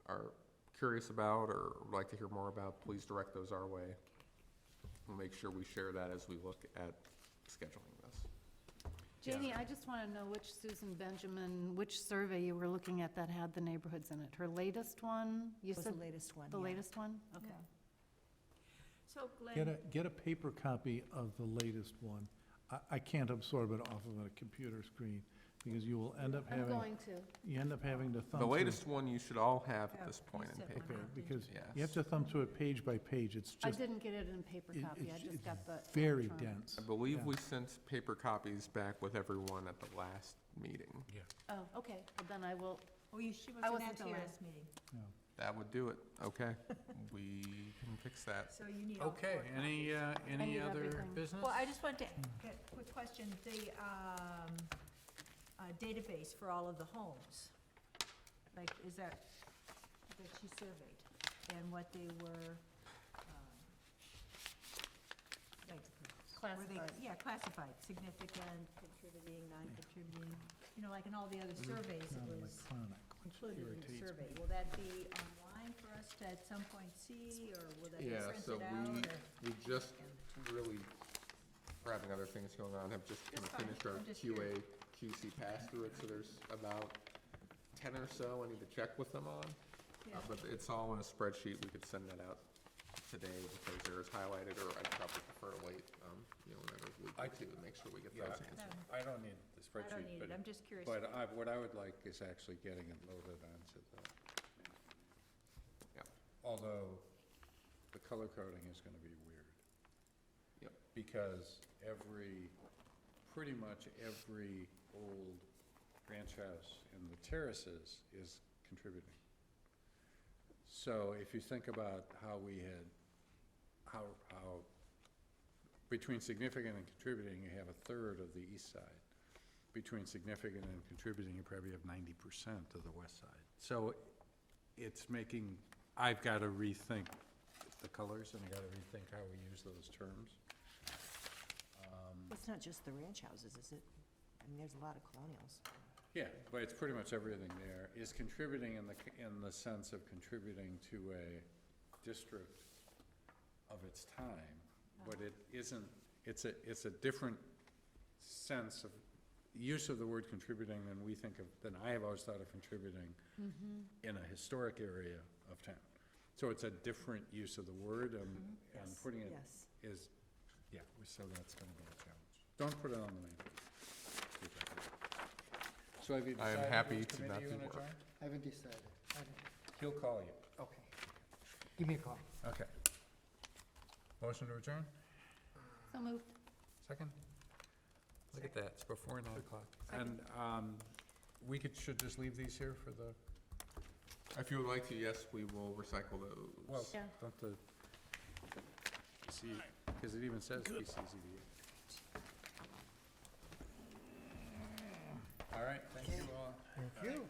are curious about or would like to hear more about, please direct those our way. We'll make sure we share that as we look at scheduling this. Janie, I just want to know which Susan Benjamin, which survey you were looking at that had the neighborhoods in it? Her latest one? You was the said latest one. the yeah. latest one? Okay. Yeah. So Glenn, Get a paper copy of the latest one. I can't absorb it off of a computer screen, because you will end up I'm having, going to. you end up having to thumb The through. latest one you should all have at this Yeah, point you in sent paper. one. Okay, because Yes. you have to thumb through it page by page, it's I just, didn't get it in paper copy, I just got the. very electronic. dense. I believe Yeah. we sent paper copies back with everyone at the last meeting. Oh, okay, well then I will, oh, she I wasn't wasn't at the here. last meeting, That would do it. Okay, we can fix that. so you need all Okay, four any, copies. any need other everything. business? Well, I just wanted to get a quick question, the database for all of the homes, like, is that she surveyed, and what they were, like, were they, classified. yeah, classified, significant, contributing, non-contributing, like in all the other surveys, it was Electronic, which included in the irritates survey. me. Will that be online for us to at some point see, or will that be Yeah, so printed out? we just really, we're having other things going on, have just kind of fine. finished our I'm just QA, QC pass through it, so there's about 10 or so I need to check with them on. Yeah. But it's all in a spreadsheet, we could send that out today with those errors highlighted, or I'd probably prefer to wait, another week or two to make sure we get those Yeah. answered. I don't need the I don't spreadsheet, need but, it, I'm just curious. but what I would like is actually getting it loaded onto the. Yeah. Although, the color coding is gonna be weird. Yep. Because pretty much every old ranch house in the terraces is contributing. So if you think about how we had, how between significant and contributing, you have a third of the east side. Between significant and contributing, you probably have 90% of the west side. So it's making, I've got to rethink the colors, and I got to rethink how we use those terms. It's not just the ranch houses, is it? I mean, there's a lot of colonials. Yeah, but it's pretty much everything there is contributing in the sense of contributing to a district of its time, but it isn't, it's a different sense of use of the word contributing than I have always thought of contributing in a historic area of town. So it's a different use of the word, and putting it Yes. is, yeah, so that's gonna be a challenge. Don't put it on the main page. So have you I am decided happy which to committee not you do wanna work. join? I haven't decided. He'll call you. Okay. Give me a call. Okay. Motion to adjourn? So moved. Second? Look at that, it's before 9 o'clock. And should just leave these here for the, If you would like to, yes, we will recycle those. well, Yeah. don't the, see, because it even says PCZBA. All right, thank you all. Thank you.